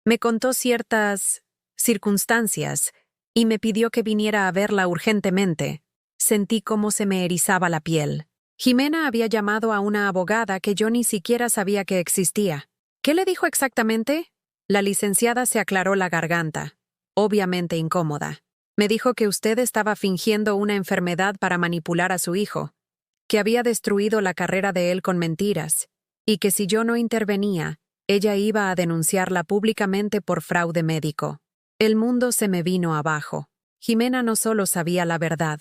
Me contó ciertas circunstancias y me pidió que viniera a verla urgentemente. Sentí cómo se me erizaba la piel. Jimena había llamado a una abogada que yo ni siquiera sabía que existía. ¿Qué le dijo exactamente? La licenciada se aclaró la garganta, obviamente incómoda. Me dijo que usted estaba fingiendo una enfermedad para manipular a su hijo, que había destruido la carrera de él con mentiras, y que si yo no intervenía, ella iba a denunciarla públicamente por fraude médico. El mundo se me vino abajo. Jimena no solo sabía la verdad,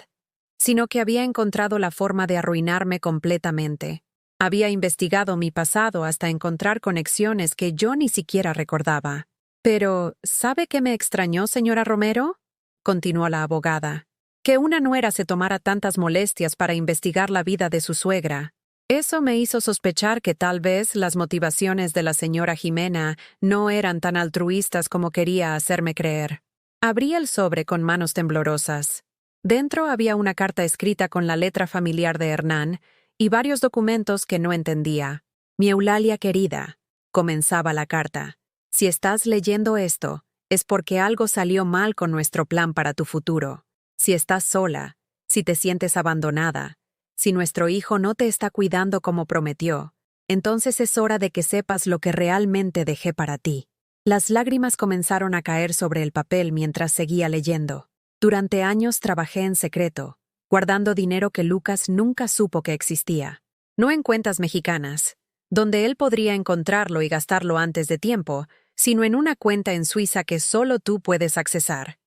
sino que había encontrado la forma de arruinarme completamente. Había investigado mi pasado hasta encontrar conexiones que yo ni siquiera recordaba. Pero, ¿sabe qué me extrañó, señora Romero?, continuó la abogada. Que una nuera se tomara tantas molestias para investigar la vida de su suegra. Eso me hizo sospechar que tal vez las motivaciones de la señora Jimena no eran tan altruistas como quería hacerme creer. Abrí el sobre con manos temblorosas. Dentro había una carta escrita con la letra familiar de Hernán y varios documentos que no entendía. Mi Eulalia querida, comenzaba la carta. Si estás leyendo esto, es porque algo salió mal con nuestro plan para tu futuro. Si estás sola, si te sientes abandonada, si nuestro hijo no te está cuidando como prometió, entonces es hora de que sepas lo que realmente dejé para ti. Las lágrimas comenzaron a caer sobre el papel mientras seguía leyendo. Durante años trabajé en secreto, guardando dinero que Lucas nunca supo que existía. No en cuentas mexicanas, donde él podría encontrarlo y gastarlo antes de tiempo, sino en una cuenta en Suiza que solo tú puedes accesar.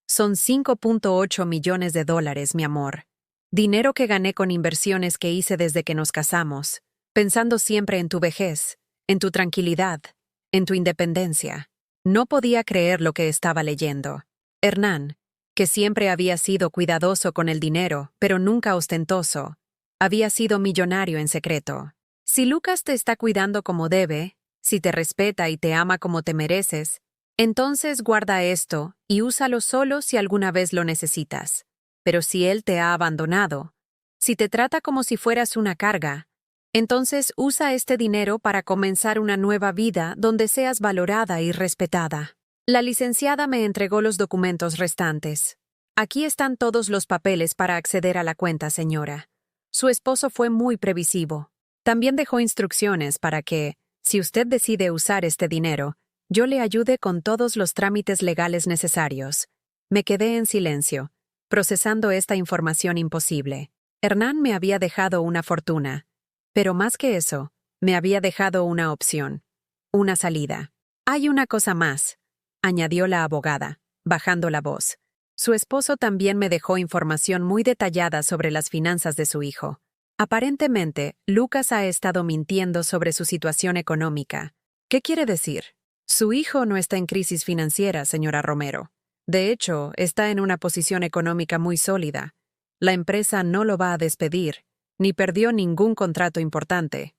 Son $5.8 millones, mi amor. Dinero que gané con inversiones que hice desde que nos casamos, pensando siempre en tu vejez, en tu tranquilidad, en tu independencia. No podía creer lo que estaba leyendo. Hernán, que siempre había sido cuidadoso con el dinero, pero nunca ostentoso, había sido millonario en secreto. Si Lucas te está cuidando como debe, si te respeta y te ama como te mereces, entonces guarda esto y úsalo solo si alguna vez lo necesitas. Pero si él te ha abandonado, si te trata como si fueras una carga, entonces usa este dinero para comenzar una nueva vida donde seas valorada y respetada. La licenciada me entregó los documentos restantes. Aquí están todos los papeles para acceder a la cuenta, señora. Su esposo fue muy previsivo. También dejó instrucciones para que, si usted decide usar este dinero, yo le ayude con todos los trámites legales necesarios. Me quedé en silencio, procesando esta información imposible. Hernán me había dejado una fortuna, pero más que eso, me había dejado una opción, una salida. Hay una cosa más, añadió la abogada, bajando la voz. Su esposo también me dejó información muy detallada sobre las finanzas de su hijo. Aparentemente, Lucas ha estado mintiendo sobre su situación económica. ¿Qué quiere decir? Su hijo no está en crisis financiera, señora Romero. De hecho, está en una posición económica muy sólida. La empresa no lo va a despedir, ni perdió ningún contrato importante.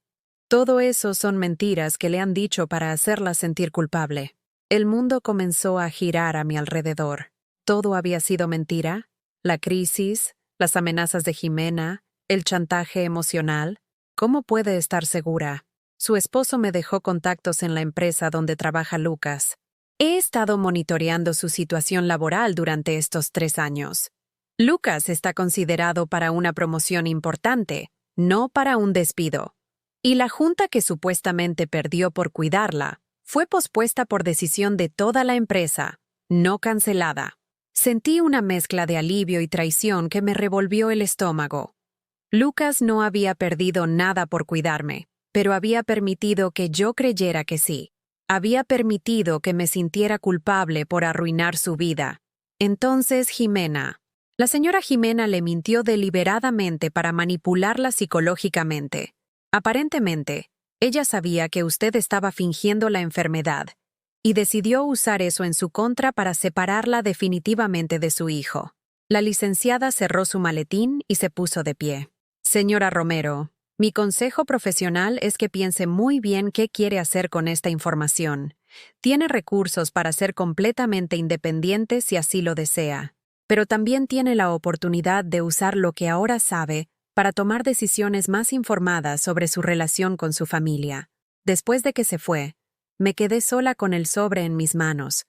Todo eso son mentiras que le han dicho para hacerla sentir culpable. El mundo comenzó a girar a mi alrededor. ¿Todo había sido mentira? ¿La crisis? ¿Las amenazas de Jimena? ¿El chantaje emocional? ¿Cómo puede estar segura? Su esposo me dejó contactos en la empresa donde trabaja Lucas. He estado monitoreando su situación laboral durante estos 3 años. Lucas está considerado para una promoción importante, no para un despido. Y la junta que supuestamente perdió por cuidarla fue pospuesta por decisión de toda la empresa, no cancelada. Sentí una mezcla de alivio y traición que me revolvió el estómago. Lucas no había perdido nada por cuidarme, pero había permitido que yo creyera que sí. Había permitido que me sintiera culpable por arruinar su vida. Entonces, la señora Jimena le mintió deliberadamente para manipularla psicológicamente. Aparentemente, ella sabía que usted estaba fingiendo la enfermedad y decidió usar eso en su contra para separarla definitivamente de su hijo. La licenciada cerró su maletín y se puso de pie. Señora Romero, mi consejo profesional es que piense muy bien qué quiere hacer con esta información. Tiene recursos para ser completamente independiente si así lo desea, pero también tiene la oportunidad de usar lo que ahora sabe para tomar decisiones más informadas sobre su relación con su familia. Después de que se fue, me quedé sola con el sobre en mis manos,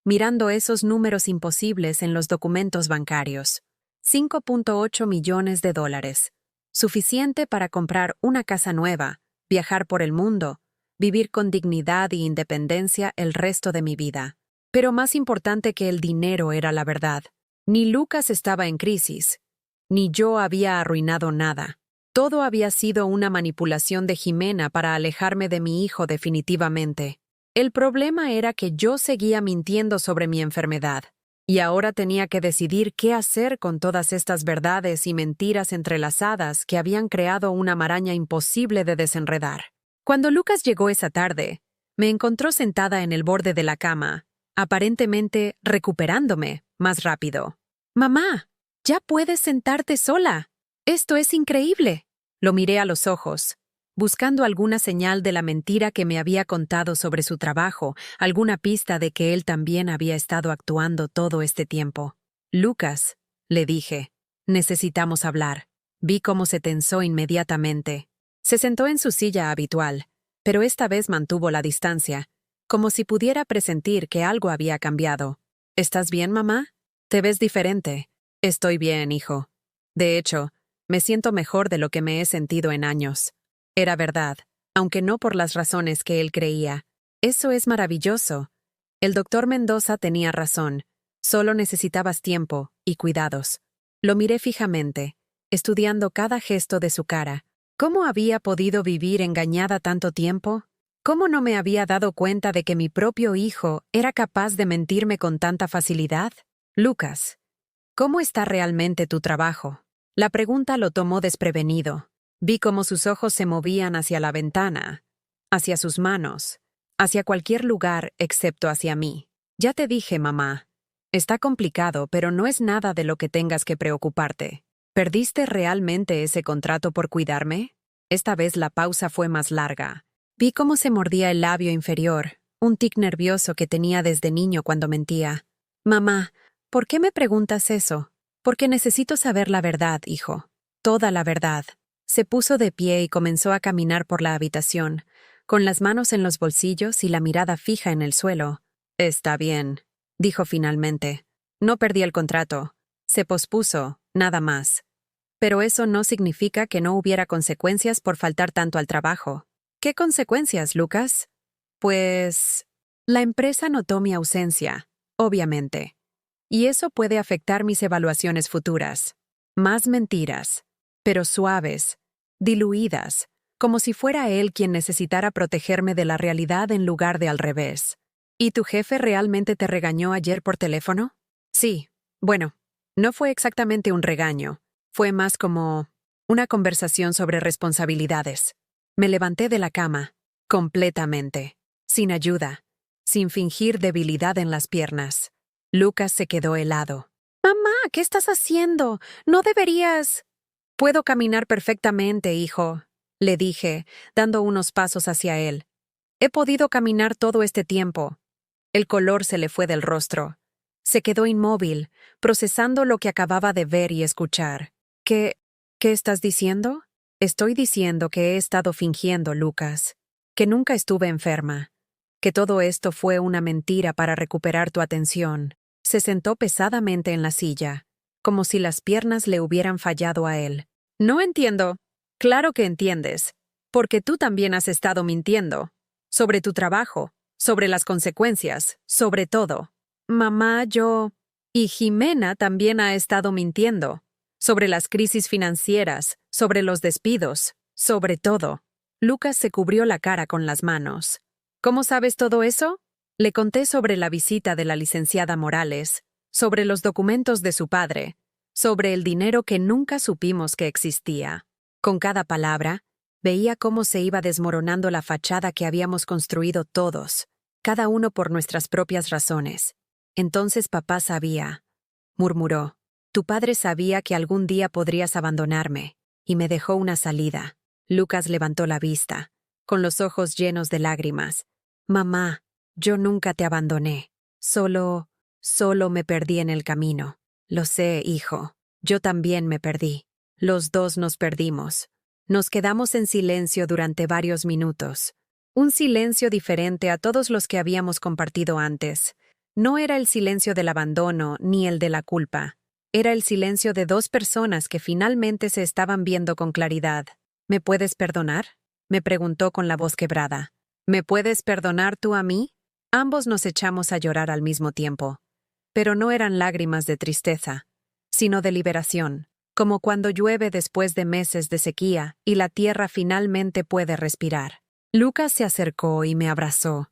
mirando esos números imposibles en los documentos bancarios. 5.8 millones de dólares. Suficiente para comprar una casa nueva, viajar por el mundo, vivir con dignidad y independencia el resto de mi vida. Pero más importante que el dinero era la verdad. Ni Lucas estaba en crisis, ni yo había arruinado nada. Todo había sido una manipulación de Jimena para alejarme de mi hijo definitivamente. El problema era que yo seguía mintiendo sobre mi enfermedad, y ahora tenía que decidir qué hacer con todas estas verdades y mentiras entrelazadas que habían creado una maraña imposible de desenredar. Cuando Lucas llegó esa tarde, me encontró sentada en el borde de la cama, aparentemente recuperándome más rápido. «Mamá, ya puedes sentarte sola. Esto es increíble». Lo miré a los ojos, buscando alguna señal de la mentira que me había contado sobre su trabajo, alguna pista de que él también había estado actuando todo este tiempo. «Lucas», le dije, «necesitamos hablar». Vi cómo se tensó inmediatamente. Se sentó en su silla habitual, pero esta vez mantuvo la distancia, como si pudiera presentir que algo había cambiado. «¿Estás bien, mamá? Te ves diferente». «Estoy bien, hijo. De hecho, me siento mejor de lo que me he sentido en años». Era verdad, aunque no por las razones que él creía. Eso es maravilloso. El doctor Mendoza tenía razón. Solo necesitabas tiempo y cuidados. Lo miré fijamente, estudiando cada gesto de su cara. ¿Cómo había podido vivir engañada tanto tiempo? ¿Cómo no me había dado cuenta de que mi propio hijo era capaz de mentirme con tanta facilidad? «Lucas, ¿cómo está realmente tu trabajo?». La pregunta lo tomó desprevenido. Vi cómo sus ojos se movían hacia la ventana, hacia sus manos, hacia cualquier lugar excepto hacia mí. «Ya te dije, mamá. Está complicado, pero no es nada de lo que tengas que preocuparte. ¿Perdiste realmente ese contrato por cuidarme?». Esta vez la pausa fue más larga. Vi cómo se mordía el labio inferior, un tic nervioso que tenía desde niño cuando mentía. «Mamá, ¿por qué me preguntas eso?». «Porque necesito saber la verdad, hijo. Toda la verdad». Se puso de pie y comenzó a caminar por la habitación, con las manos en los bolsillos y la mirada fija en el suelo. «Está bien», dijo finalmente. «No perdí el contrato. Se pospuso, nada más. Pero eso no significa que no hubiera consecuencias por faltar tanto al trabajo». «¿Qué consecuencias, Lucas?». «Pues... la empresa notó mi ausencia, obviamente. Y eso puede afectar mis evaluaciones futuras. Más mentiras, pero suaves, diluidas, como si fuera él quien necesitara protegerme de la realidad en lugar de al revés». «¿Y tu jefe realmente te regañó ayer por teléfono?». «Sí. Bueno, no fue exactamente un regaño. Fue más como una conversación sobre responsabilidades». Me levanté de la cama, completamente, sin ayuda, sin fingir debilidad en las piernas. Lucas se quedó helado. «Mamá, ¿qué estás haciendo? No deberías...». «Puedo caminar perfectamente, hijo», le dije, dando unos pasos hacia él. «He podido caminar todo este tiempo». El color se le fue del rostro. Se quedó inmóvil, procesando lo que acababa de ver y escuchar. ¿Qué estás diciendo?». «Estoy diciendo que he estado fingiendo, Lucas. Que nunca estuve enferma. Que todo esto fue una mentira para recuperar tu atención». Se sentó pesadamente en la silla, como si las piernas le hubieran fallado a él. «No entiendo». Claro que entiendes, porque tú también has estado mintiendo. Sobre tu trabajo, sobre las consecuencias, sobre todo. Mamá, yo... Y Jimena también ha estado mintiendo. Sobre las crisis financieras, sobre los despidos, sobre todo. Lucas se cubrió la cara con las manos. ¿Cómo sabes todo eso? Le conté sobre la visita de la licenciada Morales, sobre los documentos de su padre, sobre el dinero que nunca supimos que existía. Con cada palabra, veía cómo se iba desmoronando la fachada que habíamos construido todos, cada uno por nuestras propias razones. Entonces papá sabía, murmuró. Tu padre sabía que algún día podrías abandonarme, y me dejó una salida. Lucas levantó la vista, con los ojos llenos de lágrimas. Mamá, yo nunca te abandoné. Solo me perdí en el camino. Lo sé, hijo. Yo también me perdí. Los dos nos perdimos. Nos quedamos en silencio durante varios minutos. Un silencio diferente a todos los que habíamos compartido antes. No era el silencio del abandono ni el de la culpa. Era el silencio de dos personas que finalmente se estaban viendo con claridad. ¿Me puedes perdonar?, me preguntó con la voz quebrada. ¿Me puedes perdonar tú a mí? Ambos nos echamos a llorar al mismo tiempo. Pero no eran lágrimas de tristeza, sino de liberación, como cuando llueve después de meses de sequía y la tierra finalmente puede respirar. Lucas se acercó y me abrazó.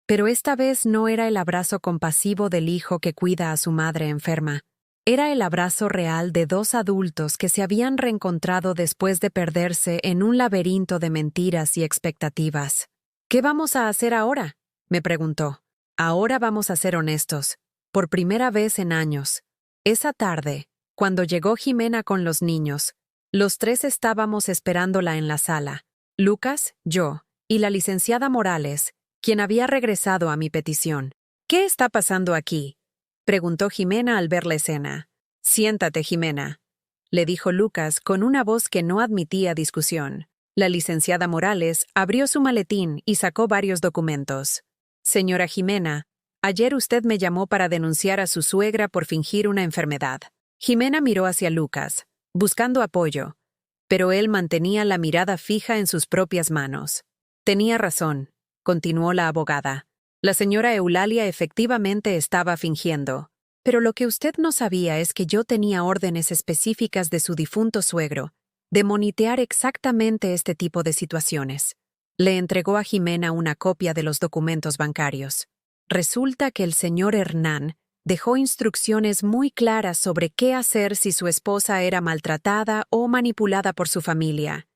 Pero esta vez no era el abrazo compasivo del hijo que cuida a su madre enferma. Era el abrazo real de dos adultos que se habían reencontrado después de perderse en un laberinto de mentiras y expectativas. ¿Qué vamos a hacer ahora?, me preguntó. Ahora vamos a ser honestos. Por primera vez en años. Esa tarde, cuando llegó Jimena con los niños, los tres estábamos esperándola en la sala. Lucas, yo, y la licenciada Morales, quien había regresado a mi petición. ¿Qué está pasando aquí?, preguntó Jimena al ver la escena. Siéntate, Jimena, le dijo Lucas con una voz que no admitía discusión. La licenciada Morales abrió su maletín y sacó varios documentos. Señora Jimena, ayer usted me llamó para denunciar a su suegra por fingir una enfermedad. Jimena miró hacia Lucas, buscando apoyo, pero él mantenía la mirada fija en sus propias manos. Tenía razón, continuó la abogada. La señora Eulalia efectivamente estaba fingiendo. Pero lo que usted no sabía es que yo tenía órdenes específicas de su difunto suegro, de monitorear exactamente este tipo de situaciones. Le entregó a Jimena una copia de los documentos bancarios. Resulta que el señor Hernán dejó instrucciones muy claras sobre qué hacer si su esposa era maltratada o manipulada por su familia,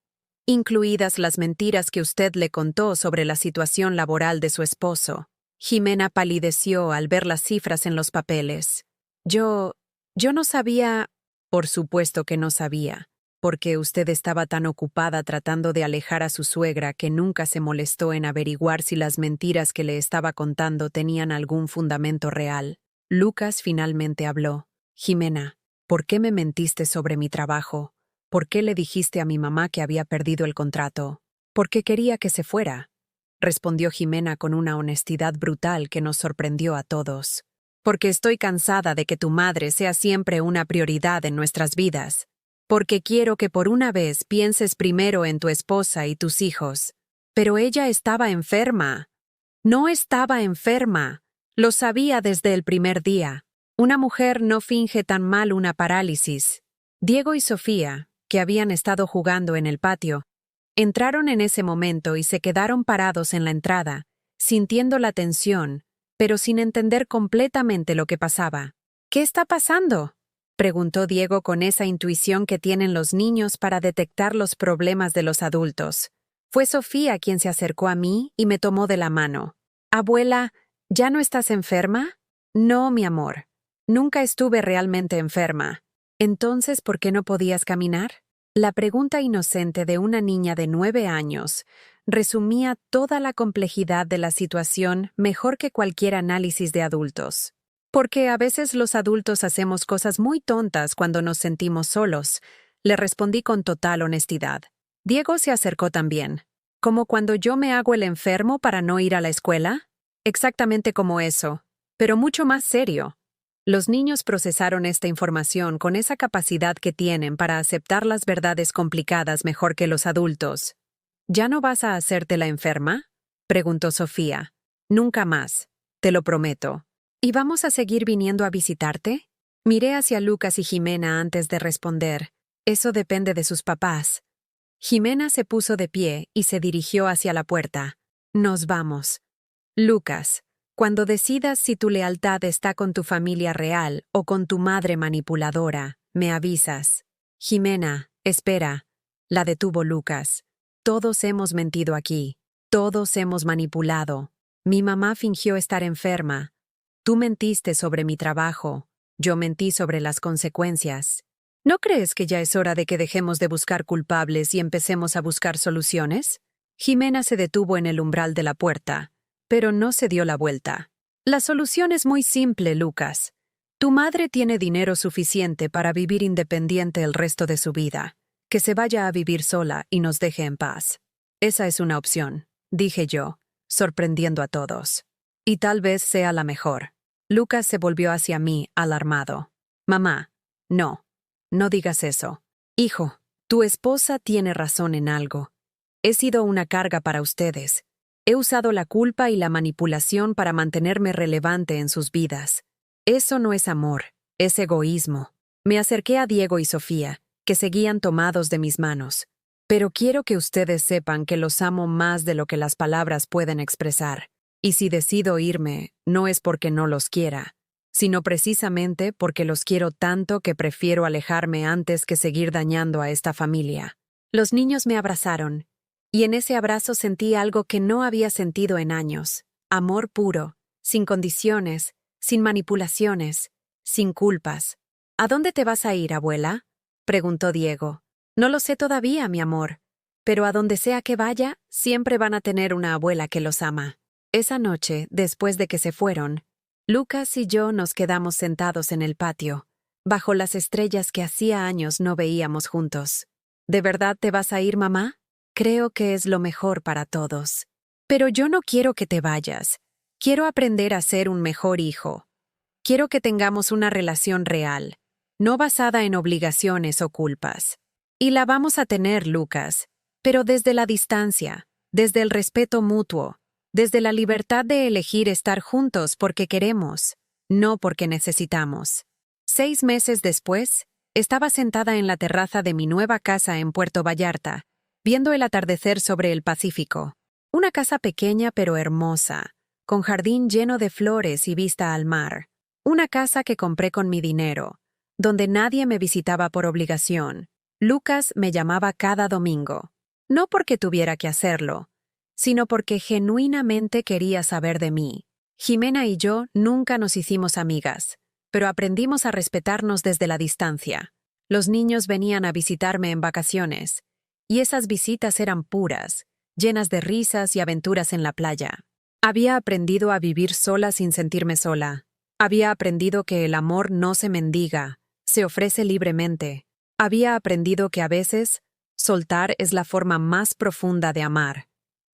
incluidas las mentiras que usted le contó sobre la situación laboral de su esposo. Jimena palideció al ver las cifras en los papeles. Yo no sabía. Por supuesto que no sabía, porque usted estaba tan ocupada tratando de alejar a su suegra que nunca se molestó en averiguar si las mentiras que le estaba contando tenían algún fundamento real. Lucas finalmente habló. Jimena, ¿por qué me mentiste sobre mi trabajo? ¿Por qué le dijiste a mi mamá que había perdido el contrato? Porque quería que se fuera, respondió Jimena con una honestidad brutal que nos sorprendió a todos. Porque estoy cansada de que tu madre sea siempre una prioridad en nuestras vidas. Porque quiero que por una vez pienses primero en tu esposa y tus hijos. Pero ella estaba enferma. No estaba enferma. Lo sabía desde el primer día. Una mujer no finge tan mal una parálisis. Diego y Sofía, que habían estado jugando en el patio, entraron en ese momento y se quedaron parados en la entrada, sintiendo la tensión, pero sin entender completamente lo que pasaba. ¿Qué está pasando?, preguntó Diego con esa intuición que tienen los niños para detectar los problemas de los adultos. Fue Sofía quien se acercó a mí y me tomó de la mano. Abuela, ¿ya no estás enferma? No, mi amor. Nunca estuve realmente enferma. Entonces, ¿por qué no podías caminar? La pregunta inocente de una niña de 9 años resumía toda la complejidad de la situación mejor que cualquier análisis de adultos. Porque a veces los adultos hacemos cosas muy tontas cuando nos sentimos solos, le respondí con total honestidad. Diego se acercó también. ¿Como cuando yo me hago el enfermo para no ir a la escuela? Exactamente como eso, pero mucho más serio. Los niños procesaron esta información con esa capacidad que tienen para aceptar las verdades complicadas mejor que los adultos. ¿Ya no vas a hacerte la enferma?, preguntó Sofía. Nunca más, te lo prometo. ¿Y vamos a seguir viniendo a visitarte? Miré hacia Lucas y Jimena antes de responder. Eso depende de sus papás. Jimena se puso de pie y se dirigió hacia la puerta. Nos vamos. Lucas, cuando decidas si tu lealtad está con tu familia real o con tu madre manipuladora, me avisas. Jimena, espera. La detuvo Lucas. Todos hemos mentido aquí. Todos hemos manipulado. Mi mamá fingió estar enferma. Tú mentiste sobre mi trabajo. Yo mentí sobre las consecuencias. ¿No crees que ya es hora de que dejemos de buscar culpables y empecemos a buscar soluciones? Jimena se detuvo en el umbral de la puerta, pero no se dio la vuelta. La solución es muy simple, Lucas. Tu madre tiene dinero suficiente para vivir independiente el resto de su vida. Que se vaya a vivir sola y nos deje en paz. Esa es una opción, dije yo, sorprendiendo a todos. Y tal vez sea la mejor. Lucas se volvió hacia mí, alarmado. Mamá, no digas eso. Hijo, tu esposa tiene razón en algo. He sido una carga para ustedes. He usado la culpa y la manipulación para mantenerme relevante en sus vidas. Eso no es amor, es egoísmo. Me acerqué a Diego y Sofía, que seguían tomados de mis manos. Pero quiero que ustedes sepan que los amo más de lo que las palabras pueden expresar. Y si decido irme, no es porque no los quiera, sino precisamente porque los quiero tanto que prefiero alejarme antes que seguir dañando a esta familia. Los niños me abrazaron, y en ese abrazo sentí algo que no había sentido en años. Amor puro, sin condiciones, sin manipulaciones, sin culpas. ¿A dónde te vas a ir, abuela?, preguntó Diego. No lo sé todavía, mi amor, pero a donde sea que vaya, siempre van a tener una abuela que los ama. Esa noche, después de que se fueron, Lucas y yo nos quedamos sentados en el patio, bajo las estrellas que hacía años no veíamos juntos. ¿De verdad te vas a ir, mamá? Creo que es lo mejor para todos. Pero yo no quiero que te vayas. Quiero aprender a ser un mejor hijo. Quiero que tengamos una relación real, no basada en obligaciones o culpas. Y la vamos a tener, Lucas, pero desde la distancia, desde el respeto mutuo, desde la libertad de elegir estar juntos porque queremos, no porque necesitamos. 6 meses después, estaba sentada en la terraza de mi nueva casa en Puerto Vallarta, viendo el atardecer sobre el Pacífico. Una casa pequeña pero hermosa, con jardín lleno de flores y vista al mar. Una casa que compré con mi dinero, donde nadie me visitaba por obligación. Lucas me llamaba cada domingo, no porque tuviera que hacerlo, sino porque genuinamente quería saber de mí. Jimena y yo nunca nos hicimos amigas, pero aprendimos a respetarnos desde la distancia. Los niños venían a visitarme en vacaciones, y esas visitas eran puras, llenas de risas y aventuras en la playa. Había aprendido a vivir sola sin sentirme sola. Había aprendido que el amor no se mendiga, se ofrece libremente. Había aprendido que a veces, soltar es la forma más profunda de amar.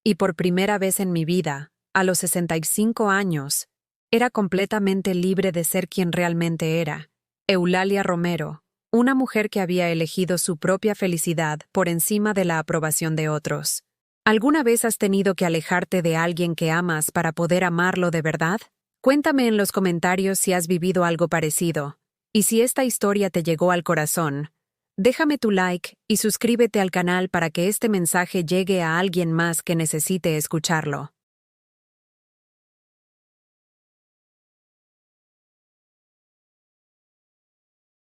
Y por primera vez en mi vida, a los 65 años, era completamente libre de ser quien realmente era. Eulalia Romero, una mujer que había elegido su propia felicidad por encima de la aprobación de otros. ¿Alguna vez has tenido que alejarte de alguien que amas para poder amarlo de verdad? Cuéntame en los comentarios si has vivido algo parecido. Y si esta historia te llegó al corazón, déjame tu like y suscríbete al canal para que este mensaje llegue a alguien más que necesite escucharlo.